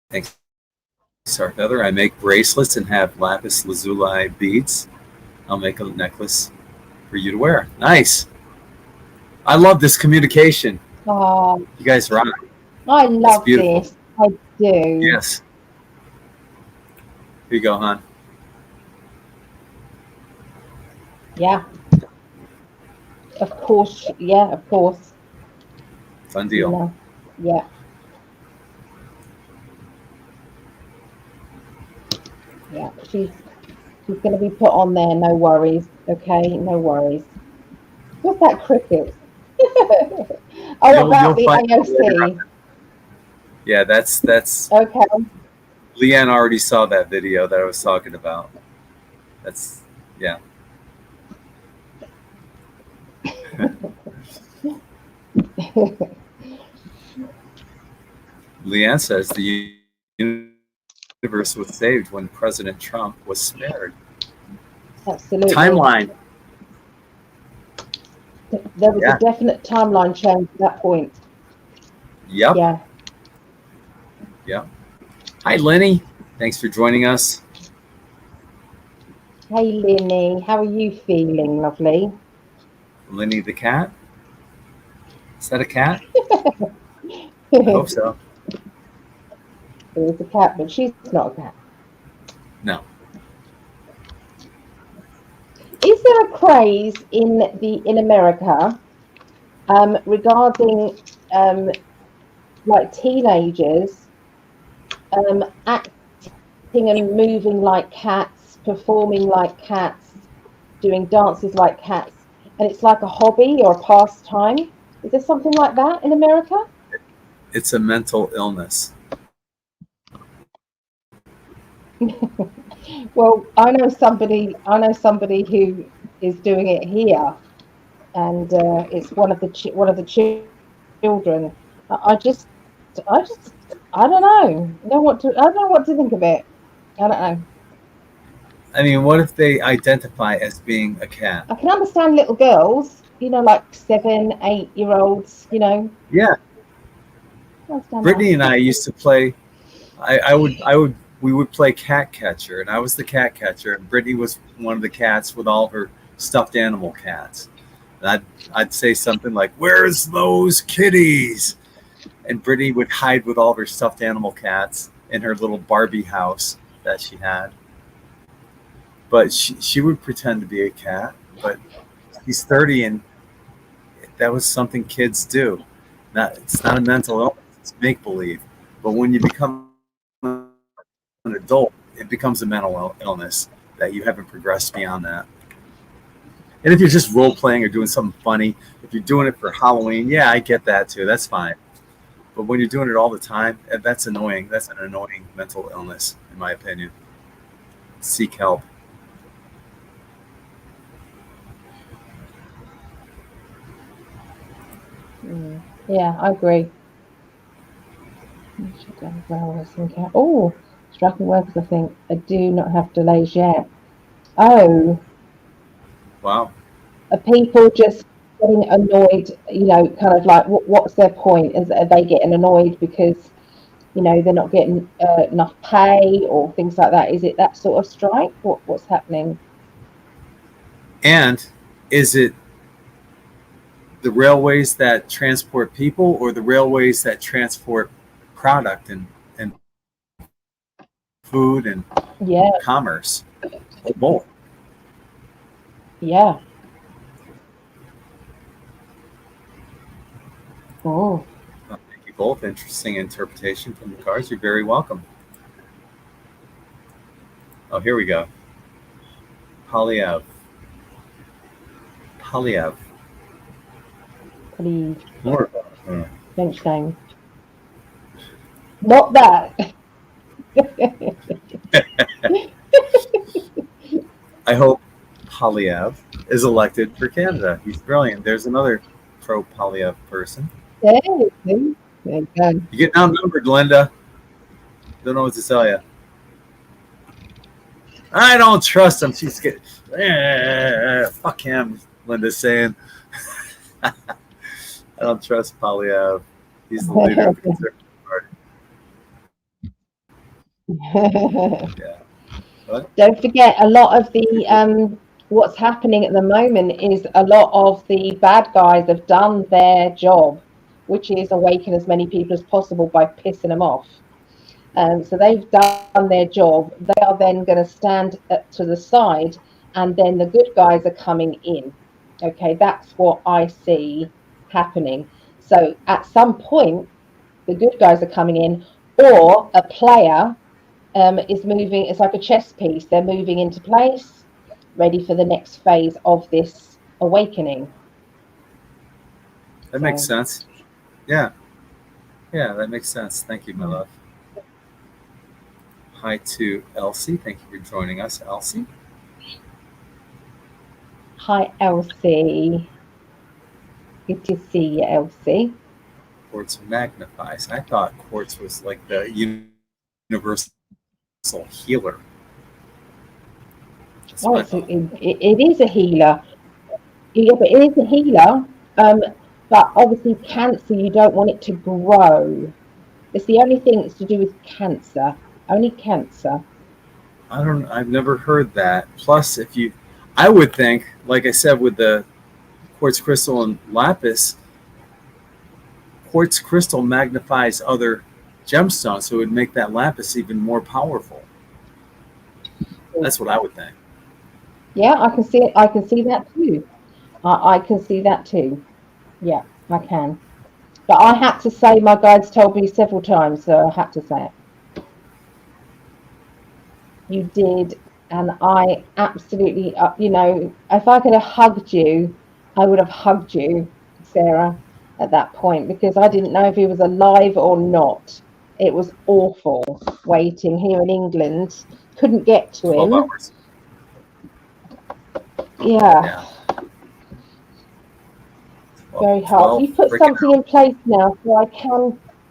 Thanks, Sarah Feather. I make bracelets and have lapis lazuli beads. I'll make a necklace for you to wear. Nice. I love this communication. Oh, You guys rock. I love this. I do. Yes. Here you go, hon. Yeah. Of course. Yeah, of course. Fun deal. Yeah. Yeah. She's going to be put on there. No worries. Okay. No worries. What's that cricket? About the AOC. Yeah, that's okay. Leanne already saw that video that I was talking about. That's yeah. Leanne says the universe was saved when President Trump was spared. Absolutely. Timeline. There was a definite timeline change at that point. Yep. Yeah. Yep. Hi, Lenny. Thanks for joining us. Hey, Lenny. How are you feeling, lovely? Lenny the cat? Is that a cat? I hope so. It is a cat, but she's not a cat. No. Is there a craze in America regarding like teenagers acting and moving like cats, performing like cats, doing dances like cats, and it's like a hobby or a pastime? Is there something like that in America? It's a mental illness. Well, I know somebody who is doing it here, and it's one of the children. I don't know. I don't know what to think of it. I don't know. I mean, what if they identify as being a cat? I can understand little girls, like 7, 8-year-olds, Yeah. Brittany and I used to play. We would play cat catcher, and I was the cat catcher, and Brittany was one of the cats with all of her stuffed animal cats. And I'd say something like, "Where's those kitties?" And Brittany would hide with all of her stuffed animal cats in her little Barbie house that she had. But she would pretend to be a cat. But she's 30, and that was something kids do. It's not a mental illness. It's make believe. But when you become an adult, it becomes a mental illness that you haven't progressed beyond that. And if you're just role playing or doing something funny, if you're doing it for Halloween, yeah, I get that too. That's fine. But when you're doing it all the time, that's annoying. That's an annoying mental illness, in my opinion. Seek help. Yeah, I agree. Oh, striking words, I think. I do not have delays yet. Oh, Wow. are people just getting annoyed, kind of like, what's their point? Are they getting annoyed because, they're not getting enough pay or things like that? Is it that sort of strike? What's happening? And is it the railways that transport people or the railways that transport product and food and Yeah, commerce? Or both. yeah. Oh, Thank you both. Interesting interpretation from the cards. You're very welcome. Oh, here we go. Polyev. Polyev. please, More. French name. Not that. I hope Polyev is elected for Canada. He's brilliant. There's another pro Polyev person. There you go. There you go. You get outnumbered, Linda. Don't know what to tell you. I don't trust him. She's getting. Fuck him, Linda's saying. I don't trust Polyev. He's the leader of the Conservative Party. Yeah. What? Don't forget, a lot of the what's happening at the moment is a lot of the bad guys have done their job, which is awaken as many people as possible by pissing them off. So they've done their job. They are then going to stand to the side, and then the good guys are coming in. Okay, that's what I see happening. So at some point, the good guys are coming in, or a player is moving. It's like a chess piece. They're moving into place, ready for the next phase of this awakening. That makes sense. Yeah. Yeah, that makes sense. Thank you, my love. Hi to Elsie. Thank you for joining us, Elsie. Hi, Elsie. Good to see you, Elsie. Quartz magnifies. I thought quartz was like the universal healer. Oh, it is a healer. Yeah, but it is a healer. But obviously, cancer, you don't want it to grow. It's the only thing that's to do with cancer. Only cancer. I've never heard that. Plus, I would think, like I said, with the quartz crystal and lapis, quartz crystal magnifies other gemstones, so it would make that lapis even more powerful. That's what I would think. Yeah, I can see it. I can see that too. I can see that too. Yeah, I can. But I had to say, my guides told me several times, so I had to say it. You did, and I absolutely, if I could have hugged you, I would have hugged you, Sarah, at that point, because I didn't know if he was alive or not. It was awful waiting here in England. Couldn't get to 12 him. hours. Yeah. Very hard. You've put something in place now, so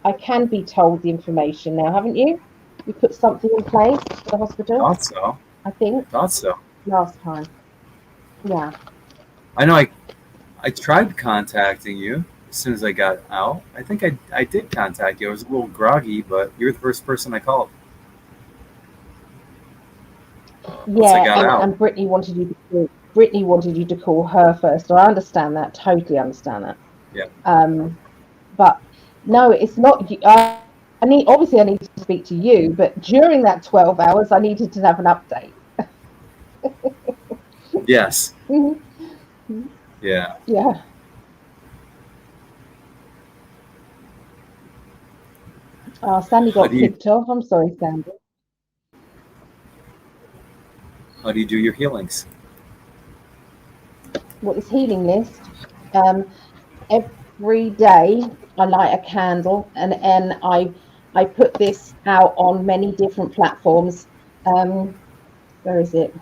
I can be told the information now, haven't you? You put something in place for the hospital? Thought so. I think. Thought so. Last time. Yeah. I know I tried contacting you as soon as I got out. I think I did contact you. I was a little groggy, but you're the first person I called. Yeah, and Brittany wanted you to call her first. So I understand that. Totally understand that. Yeah. But no, it's not. I need to speak to you, but during that 12 hours, I needed to have an update. Yes. Mm-hmm. Yeah. Yeah. Oh, Sandy How got do you kicked off. I'm sorry, Sandy. how do you do your healings? What is healing list? Um, every day I light a candle, and I put this out on many different platforms. Where is it?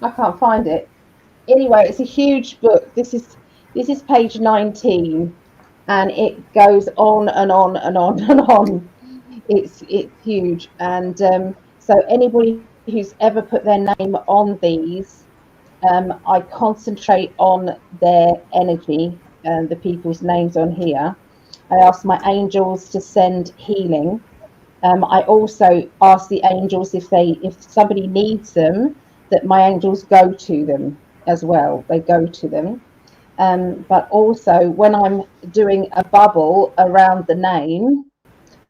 I can't find it. Anyway, it's a huge book. This is page 19, and it goes on and on and on and on. It's huge, and so anybody who's ever put their name on these, I concentrate on their energy and the people's names on here. I ask my angels to send healing. I also ask the angels if somebody needs them, that my angels go to them as well. They go to them. But also when I'm doing a bubble around the name,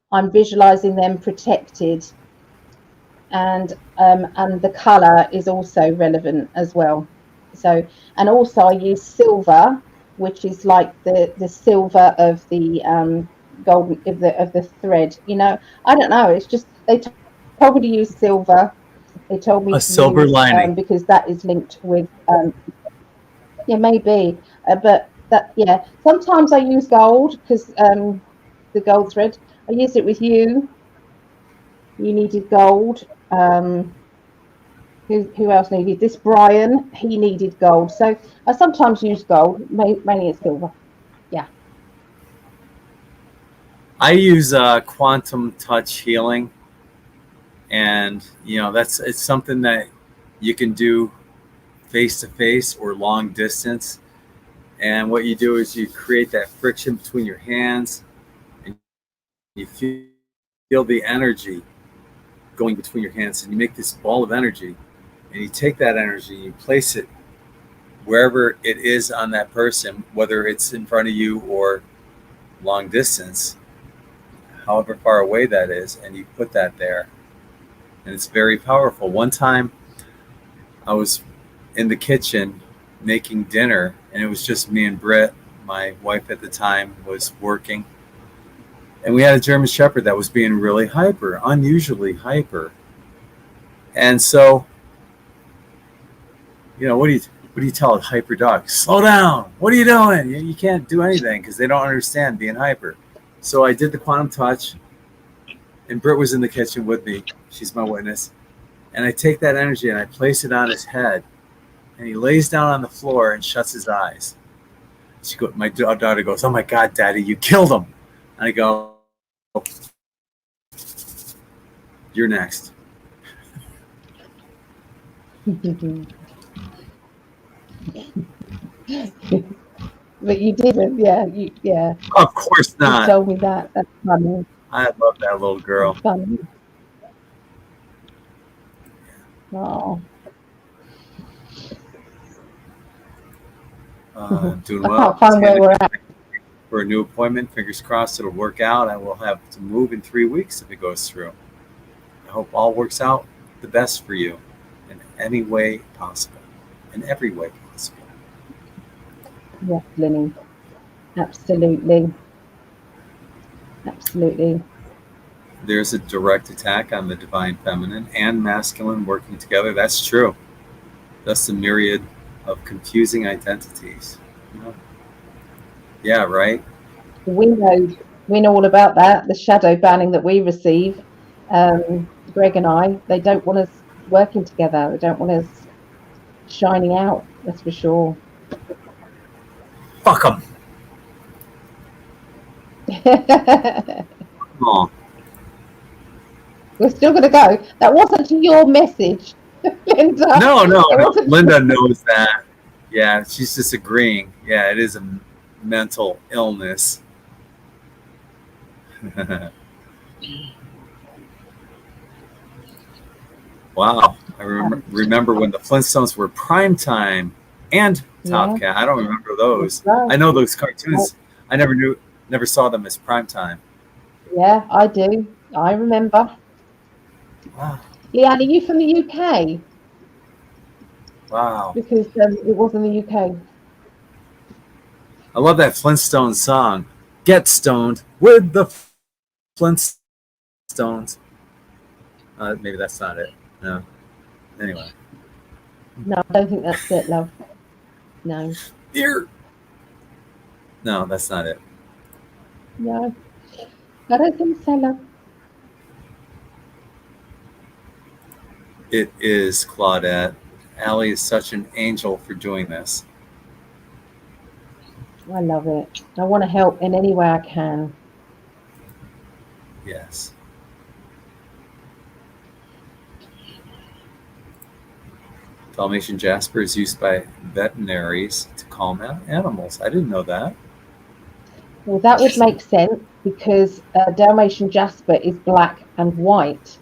I'm visualizing them protected, and the color is also relevant as well. So, and also I use silver, which is like the silver of the golden of the thread. I don't know. It's just they told me to use silver. They told me A to silver use lining. because that is linked with yeah, maybe, but that yeah. Sometimes I use gold because the gold thread. I used it with you. You needed gold. Who else needed this? Brian, he needed gold. So I sometimes use gold, mainly it's silver. Yeah. I use quantum touch healing, and that's it's something that you can do face to face or long distance. And what you do is you create that friction between your hands, and you feel the energy going between your hands, and you make this ball of energy, and you take that energy and you place it wherever it is on that person, whether it's in front of you or long distance, however far away that is, and you put that there. And it's very powerful. One time I was in the kitchen making dinner, and it was just me and Britt. My wife at the time was working, and we had a German Shepherd that was being really hyper, unusually hyper. And so, what do you tell a hyper dog? Slow down. What are you doing? You can't do anything because they don't understand being hyper. So I did the quantum touch, and Britt was in the kitchen with me. She's my witness. And I take that energy and I place it on his head, and he lays down on the floor and shuts his eyes. My daughter goes, "Oh my God, Daddy, you killed him!" And I go, "You're next." But you didn't, yeah. Yeah. Of course You not. told me that. That's funny. I love that little girl. That's funny. Oh, Doing I well. can't find where we're at. For a new appointment. Fingers crossed it'll work out. I will have to move in 3 weeks if it goes through. I hope all works out the best for you in any way possible, in every way possible. Yes, Lenny. Absolutely. Absolutely. There's a direct attack on the divine feminine and masculine working together. That's true. That's the myriad of confusing identities. Yeah, right? We know all about that. The shadow banning that we receive, Greg and I, they don't want us working together. They don't want us shining out. That's for sure. Fuck them. Oh. We're still going to go. That wasn't your message, Linda. No, Linda knows that. Yeah, she's just agreeing. Yeah, it is a mental illness. Wow. I remember when the Flintstones were prime time and Top Yeah, Cat. I don't remember those. right. I know those cartoons. I never saw them as prime time. Yeah, I do. I remember. Wow. Leanne, are you from the UK? Wow. Because it was in the UK. I love that Flintstone song. get stoned with the Flintstones. Maybe that's not it. No. Anyway. No, I don't think that's it, love. No. Here. No, that's not it. No. I don't think so, love. It is Claudette. Ali is such an angel for doing this. I love it. I want to help in any way I can. Yes. Dalmatian Jasper is used by veterinaries to calm animals. I didn't know that. Well, that would make sense because Dalmatian Jasper is black and white.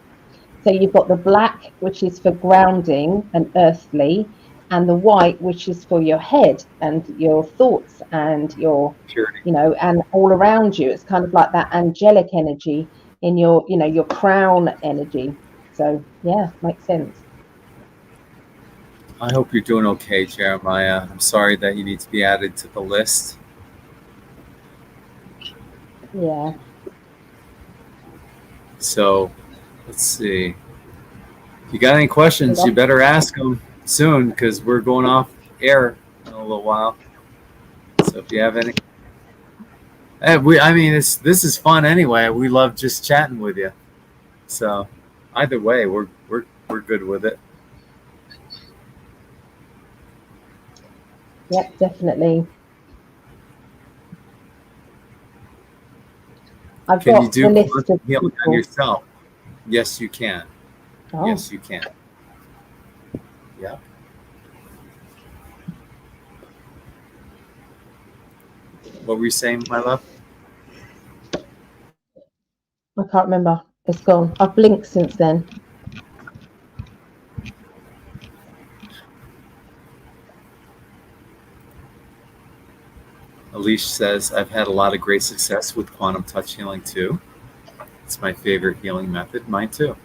So you've got the black, which is for grounding and earthly, and the white, which is for your head and your thoughts and your, Purity. and all around you. It's kind of like that angelic energy in your, your crown energy. So yeah, makes sense. I hope you're doing okay, Jeremiah. I'm sorry that you need to be added to the list. Yeah. So, let's see. If you got any questions, you better ask them soon because we're going off air in a little while. So if you have any, this is fun anyway. We love just chatting with you. So either way, we're good with it. Yep, definitely. Can you do quantum healing on yourself? Yes, you can. Oh. Yes, you can. Yeah. What were you saying, my love? I can't remember. It's gone. I've blinked since then. Alish says, I've had a lot of great success with quantum touch healing too. It's my favorite healing method. Mine too.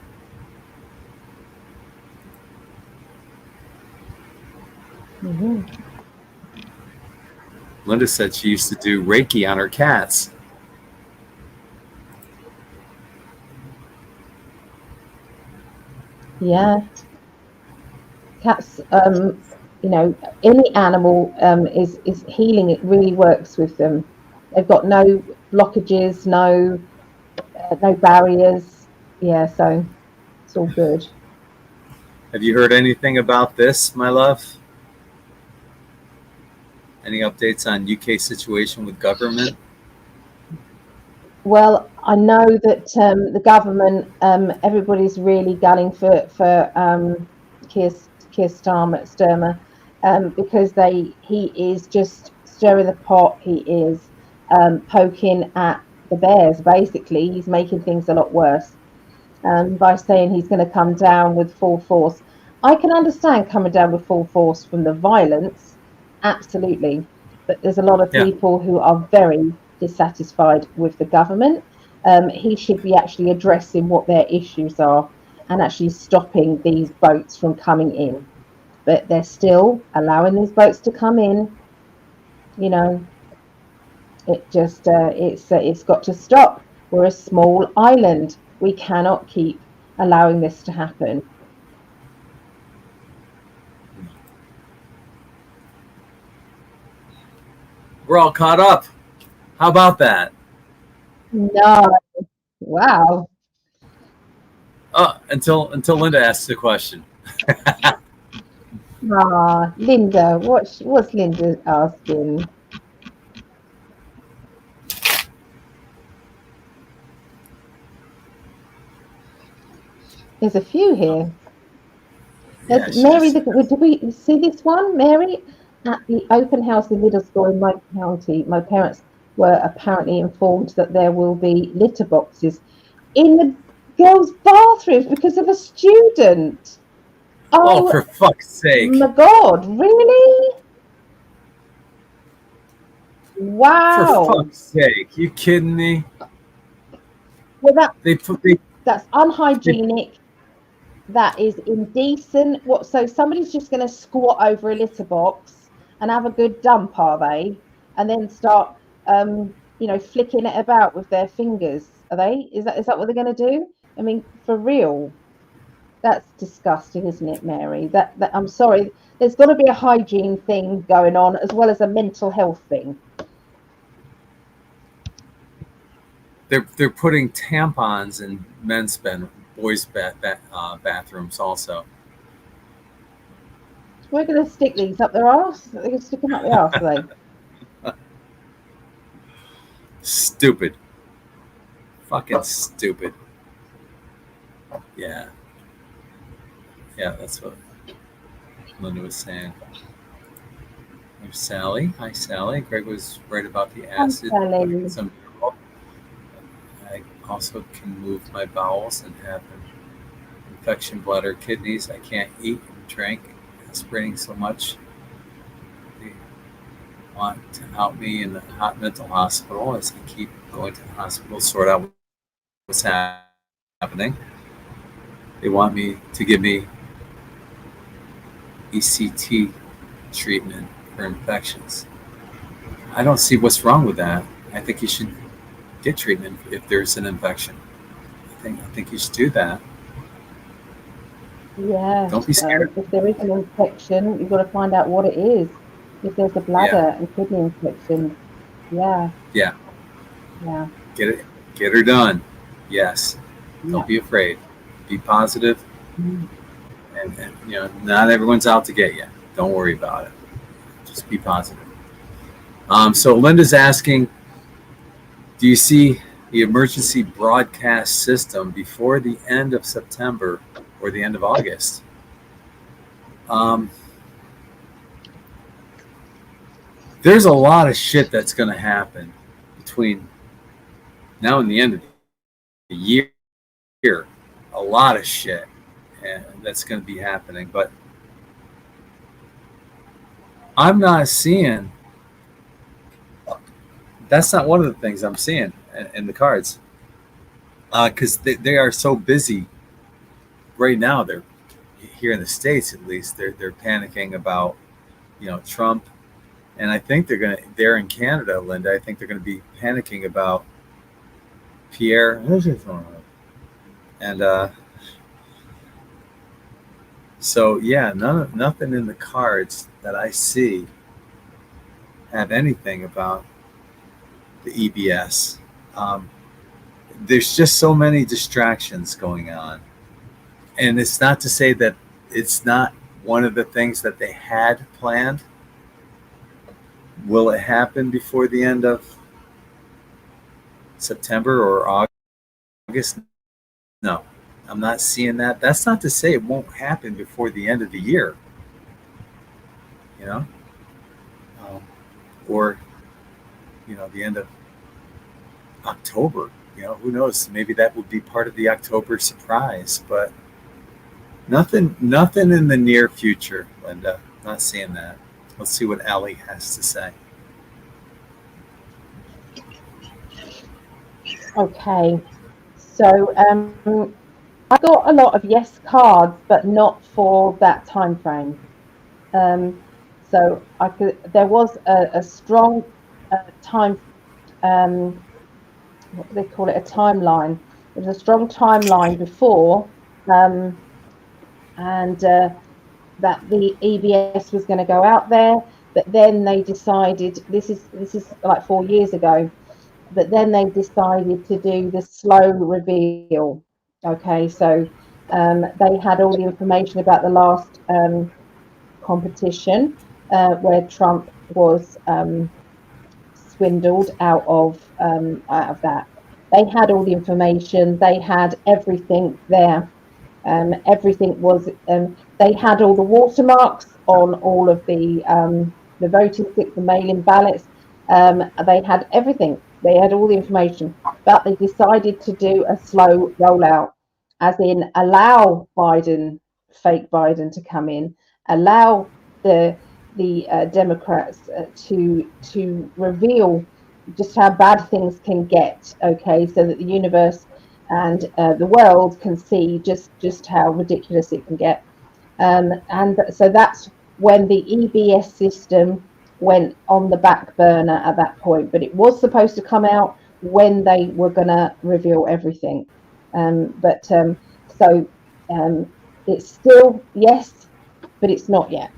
Mm-hmm. Linda said she used to do Reiki on her cats. Yeah. Cats, any animal is healing. It really works with them. They've got no blockages, no barriers. Yeah, so it's all good. Have you heard anything about this, my love? Any updates on UK situation with government? Well, I know that the government, everybody's really gunning for Keir Starmer, because he is just stirring the pot. He is poking at the bears. Basically, he's making things a lot worse by saying he's going to come down with full force. I can understand coming down with full force from the violence, absolutely, but there's a lot of people who are very dissatisfied with the government. He should be actually addressing what their issues are and actually stopping these boats from coming in. But they're still allowing these boats to come in. It just it's got to stop. We're a small island. We cannot keep allowing this to happen. We're all caught up. How about that? No. Wow. Until Linda asks the question. Linda, what's Linda asking? There's a few here. Mary, did we see this one? Mary, at the open house in middle school in my county, my parents were apparently informed that there will be litter boxes in the girls' bathrooms because of a student. Oh, for fuck's sake. My God, really? Wow. For fuck's sake. You kidding me? Well, that's unhygienic. That is indecent. So somebody's just going to squat over a litter box and have a good dump, are they? And then start flicking it about with their fingers. Are they? Is that what they're going to do? I mean, for real. That's disgusting, isn't it, Mary? That I'm sorry. There's got to be a hygiene thing going on as well as a mental health thing. They're putting tampons in boys' bathrooms also. We're going to stick these up their arse. They're going to stick them up the arse, are they? Stupid. Fucking stupid. Yeah. Yeah, that's what Linda was saying. There's Sally. Hi, Sally. Greg was right about the acid. I also can move my bowels and have an infection, bladder, kidneys. I can't eat and drink. Aspirating so much. They want to out me in the hot mental hospital as I keep going to the hospital, sort out what's happening. They want me to give me ECT treatment for infections. I don't see what's wrong with that. I think you should get treatment if there's an infection. I think you should do that. Yeah. Don't be scared. If there is an infection, you've got to find out what it is. If there's a bladder and kidney infection, yeah. Yeah. Yeah. Get her done. Yes. Don't be afraid. Be positive. Mm. And not everyone's out to get you. Don't worry about it. Just be positive. So Linda's asking, do you see the emergency broadcast system before the end of September or the end of August? There's a lot of shit that's going to happen between now and the end of the year. A lot of shit that's going to be happening, but I'm not seeing. That's not one of the things I'm seeing in the cards, because they are so busy right now. They're here in the States, at least. They're panicking about Trump, and I think they're in Canada, Linda. I think they're going to be panicking about Pierre, and so yeah, nothing in the cards that I see have anything about the EBS. There's just so many distractions going on, and it's not to say that it's not one of the things that they had planned. Will it happen before the end of September or August? No, I'm not seeing that. That's not to say it won't happen before the end of the year, or the end of October. Who knows? Maybe that would be part of the October surprise, but nothing in the near future, Linda. Not seeing that. Let's see what Ali has to say. Okay, so I got a lot of yes cards, but not for that time frame. So there was a strong time. What do they call it? A timeline. There was a strong timeline before, and that the EBS was going to go out there. But then they decided this is like 4 years ago. But then they decided to do the slow reveal. Okay, so they had all the information about the last competition where Trump was swindled out of that. They had all the information. They had everything there. Everything was. They had all the watermarks on all of the voting slips, the mail-in ballots. They had everything. They had all the information, but they decided to do a slow rollout, as in allow fake Biden to come in, allow the Democrats to reveal just how bad things can get. Okay, so that the universe and the world can see just how ridiculous it can get. And so that's when the EBS system went on the back burner at that point, but it was supposed to come out when they were going to reveal everything. It's still yes, but it's not yet.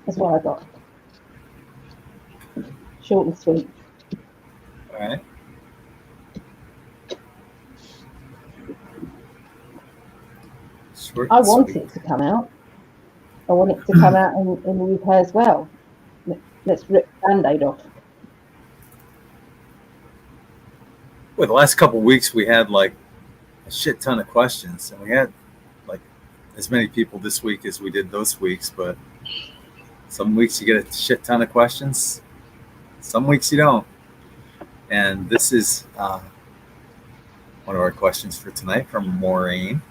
That's what I got. Short and sweet. All right. Short I and want sweet. it to come out. I want it to come out in the UK as well. Let's rip the Band-Aid off. Well, the last couple of weeks we had like a shit ton of questions, and we had like as many people this week as we did those weeks, but some weeks you get a shit ton of questions, some weeks you don't. And this is one of our questions for tonight from Maureen.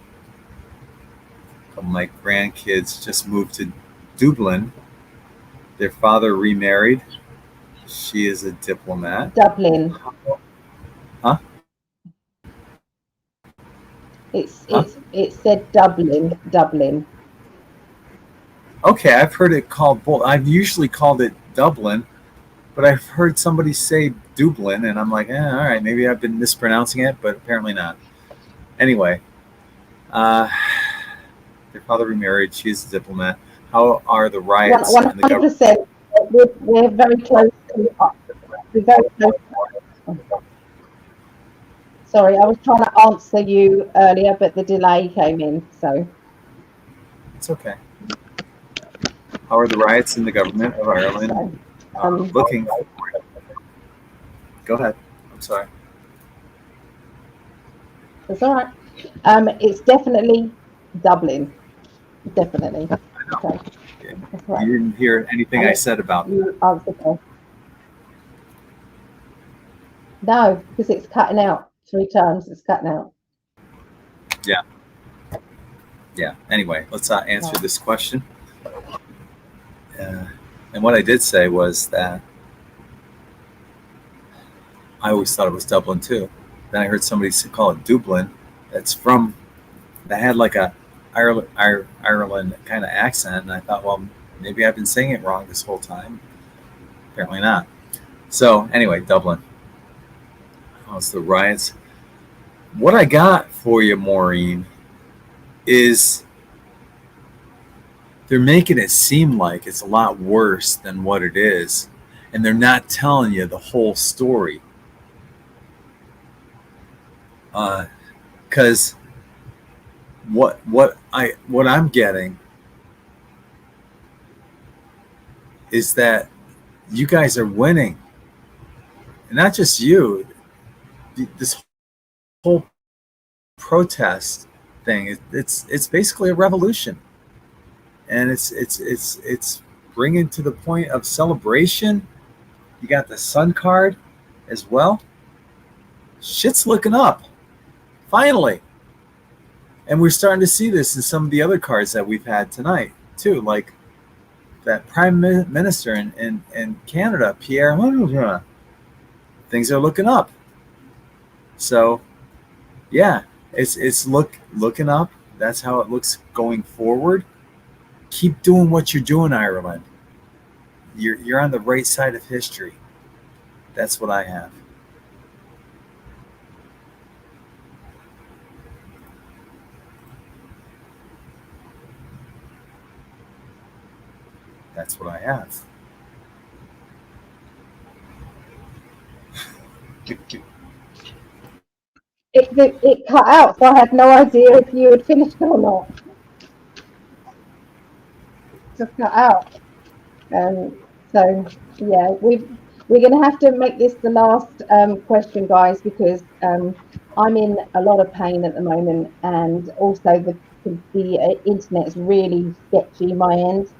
My grandkids just moved to Dublin. Their father remarried. She is a diplomat. Dublin. Huh? It said Dublin. Okay, I've heard it called both. I've usually called it Dublin, but I've heard somebody say Dublin, and I'm like, all right, maybe I've been mispronouncing it, but apparently not. Anyway, their father remarried. She's a diplomat. How are the riots? 100%. We're very close. We're very close. Sorry, I was trying to answer you earlier, but the delay came in, so. It's okay. How are the riots in the government of Ireland looking? Go ahead. I'm sorry. That's all right. It's definitely Dublin. Definitely. Okay. That's right. You didn't hear anything I said about you answered that. No, because it's cutting out 3 times. It's cutting out. Yeah. Yeah. Anyway, let's answer this question. And what I did say was that I always thought it was Dublin too. Then I heard somebody call it Dublin. That had like a Ireland kind of accent, and I thought, well, maybe I've been saying it wrong this whole time. Apparently not. So anyway, Dublin. How's the riots? What I got for you, Maureen, is they're making it seem like it's a lot worse than what it is, and they're not telling you the whole story. Because what I'm getting is that you guys are winning, and not just you. This whole protest thing, it's basically a revolution, and it's bringing to the point of celebration. You got the Sun card as well. Shit's looking up, finally. And we're starting to see this in some of the other cards that we've had tonight too, like that Prime Minister in Canada, Pierre. Things are looking up. So, yeah, it's looking up. That's how it looks going forward. Keep doing what you're doing, Ireland. You're on the right side of history. That's what I have. That's what I have. It cut out, so I had no idea if you had finished or not. Just cut out. So yeah, we're going to have to make this the last question, guys, because I'm in a lot of pain at the moment, and also the internet is really sketchy my end,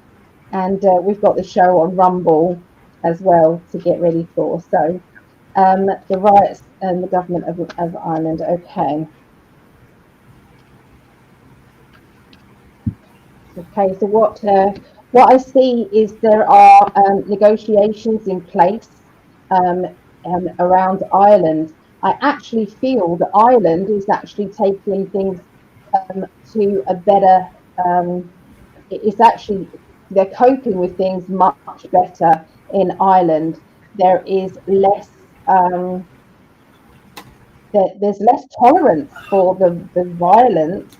and we've got the show on Rumble as well to get ready for. So the riots and the government of Ireland. Okay. Okay, so what I see is there are negotiations in place around Ireland. I actually feel that Ireland is actually taking things to a better. It's actually they're coping with things much better in Ireland. There is less. There's less tolerance for the violence,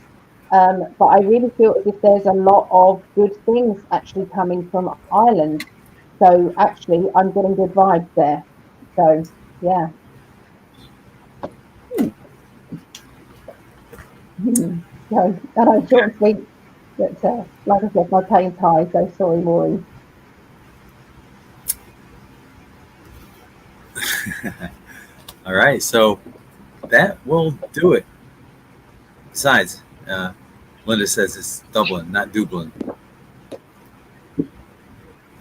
but I really feel as if there's a lot of good things actually coming from Ireland. So actually, I'm getting good vibes there. So yeah. So I know short and sweet, but like I said, my pain's high. So sorry, Maureen. All right, so that will do it. Besides, Linda says it's Dublin, not Dublin.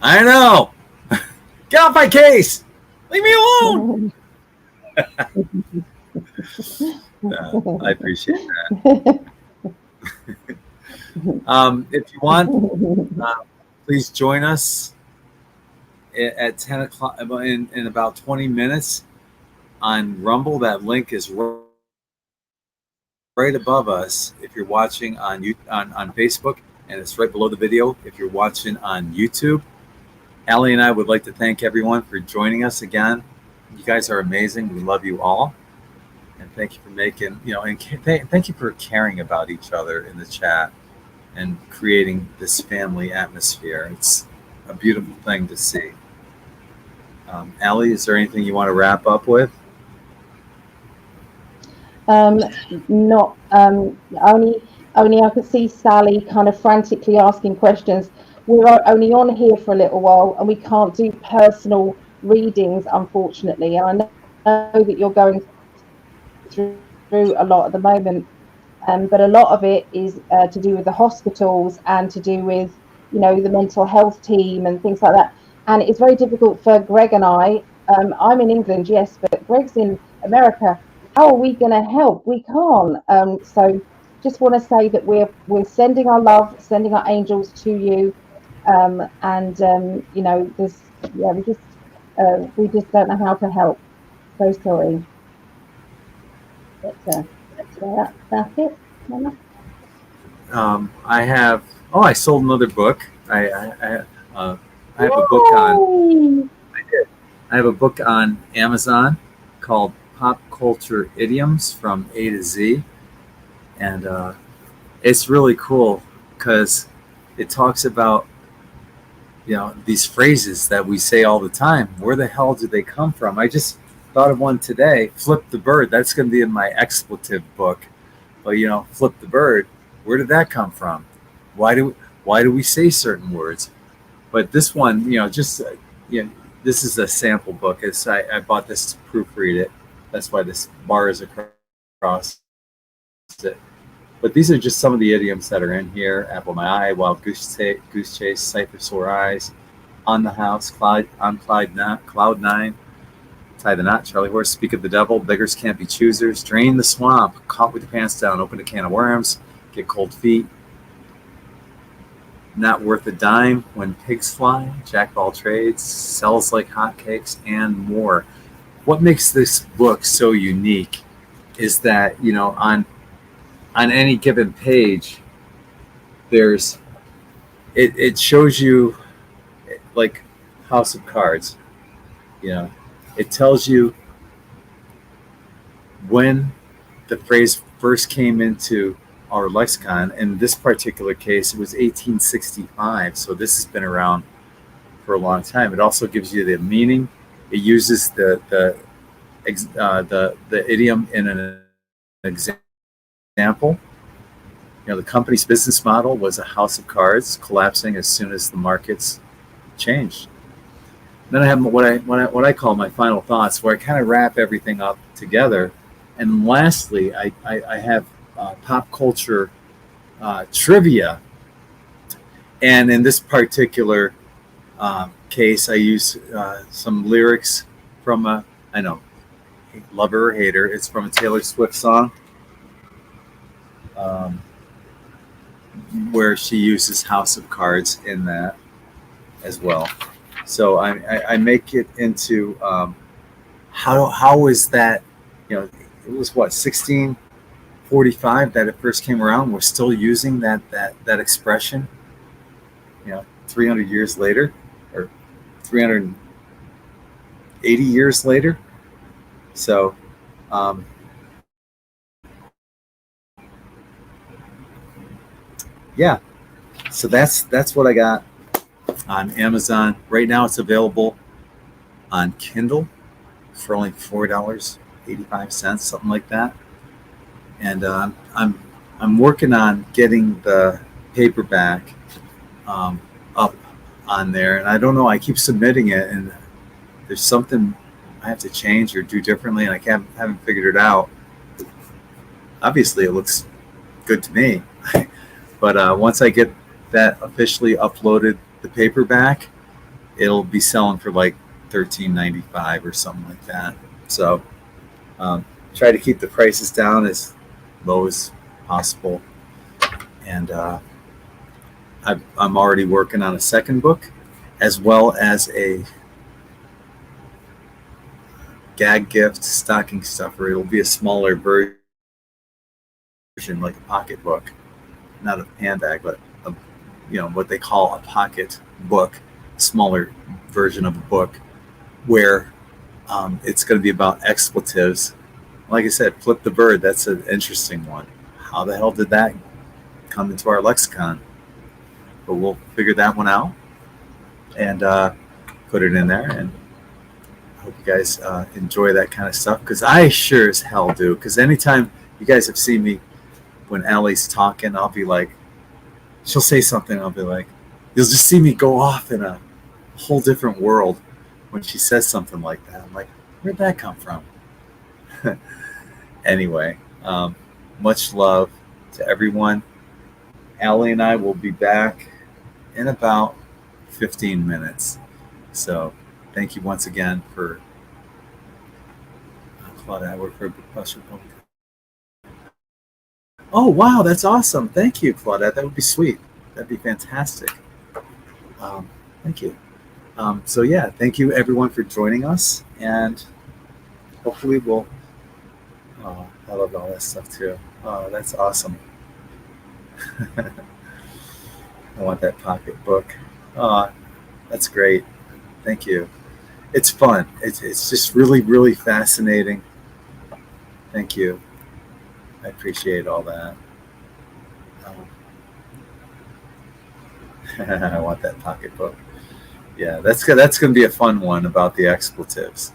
I know. Get off my case. Leave me alone. I appreciate that. If you want, please join us at 10 o'clock in about 20 minutes on Rumble. That link is right above us if you're watching on Facebook, and it's right below the video if you're watching on YouTube. Ali and I would like to thank everyone for joining us again. You guys are amazing. We love you all. And thank you for making, and thank you for caring about each other in the chat and creating this family atmosphere. It's a beautiful thing to see. Ali, is there anything you want to wrap up with? Not only I could see Sally kind of frantically asking questions. We're only on here for a little while, and we can't do personal readings, unfortunately. And I know that you're going through a lot at the moment, but a lot of it is to do with the hospitals and to do with the mental health team and things like that. And it's very difficult for Greg and I. I'm in England, yes, but Greg's in America. How are we going to help? We can't. So just want to say that we're sending our love, sending our angels to you, and there's we just don't know how to help. So sorry. But that's it. I have. Oh, I sold another book. I have a book on. I did. I have a book on Amazon called Pop Culture Idioms from A to Z, and it's really cool because it talks about these phrases that we say all the time. Where the hell do they come from? I just thought of one today. Flip the bird. That's going to be in my expletive book. But flip the bird. Where did that come from? Why do we say certain words? But this one, this is a sample book. I bought this to proofread it. That's why this bar is across it. But these are just some of the idioms that are in here. Apple my eye, wild goose chase, sight for sore eyes, on the house, cloud nine, tie the knot, Charlie horse, speak of the devil, beggars can't be choosers, drain the swamp, caught with your pants down, open a can of worms, get cold feet, not worth a dime, when pigs fly, jack of all trades, sells like hotcakes, and more. What makes this book so unique is that on any given page, it shows you like House of Cards. It tells you when the phrase first came into our lexicon. In this particular case, it was 1865. So this has been around for a long time. It also gives you the meaning. It uses the idiom in an example. The company's business model was a house of cards collapsing as soon as the markets changed. Then I have what I call my final thoughts, where I kind of wrap everything up together. And lastly, I have pop culture trivia. And in this particular case, I use some lyrics from I know, lover or hater. It's from a Taylor Swift song. Where she uses House of Cards in that as well. So I make it into how is that? It was what 1645 that it first came around. We're still using that expression. 300 years later, or 380 years later. So, yeah. So that's what I got on Amazon right now. It's available on Kindle for only $4.85, something like that. And I'm working on getting the paperback up on there, and I don't know. I keep submitting it, and there's something I have to change or do differently, and I haven't figured it out. Obviously, it looks good to me, but once I get that officially uploaded, the paperback, it'll be selling for like $13.95 or something like that. So try to keep the prices down as low as possible. And I'm already working on a second book, as well as a gag gift stocking stuffer. It'll be a smaller version, like a pocket book, not a handbag, but what they call a pocket book, smaller version of a book, where it's going to be about expletives. Like I said, flip the bird. That's an interesting one. How the hell did that come into our lexicon? But we'll figure that one out and put it in there. And I hope you guys enjoy that kind of stuff, because I sure as hell do. Because anytime you guys have seen me when Allie's talking, I'll be like, she'll say something, I'll be like, you'll just see me go off in a whole different world when she says something like that. I'm like, where'd that come from? Anyway, much love to everyone. Allie and I will be back in about 15 minutes. So thank you once again for Claudia. I work for Buster. Oh, wow, that's awesome. Thank you, Claudia. That would be sweet. That'd be fantastic. Thank you. So yeah, thank you everyone for joining us, and hopefully we'll. Oh, I love all that stuff too. Oh, that's awesome. I want that pocket book. Oh, that's great. Thank you. It's fun. It's just really, really fascinating. Thank you. I appreciate all that. I want that pocketbook. Yeah, that's going to be a fun one about the expletives.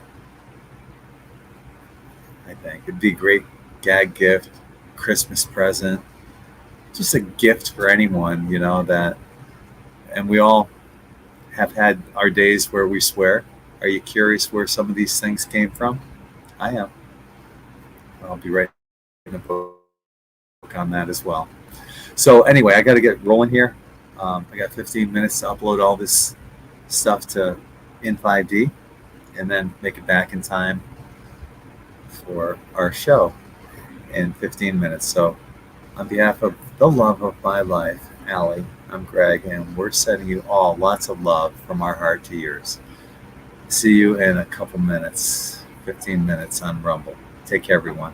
I think it'd be a great gag gift, Christmas present, just a gift for anyone, that. And we all have had our days where we swear. Are you curious where some of these things came from? I am. I'll be writing a book on that as well. So anyway, I got to get rolling here. I got 15 minutes to upload all this stuff to In5d, and then make it back in time for our show in 15 minutes. So on behalf of the love of my life, Allie, I'm Greg, and we're sending you all lots of love from our heart to yours. See you in a couple minutes, 15 minutes on Rumble. Take care, everyone.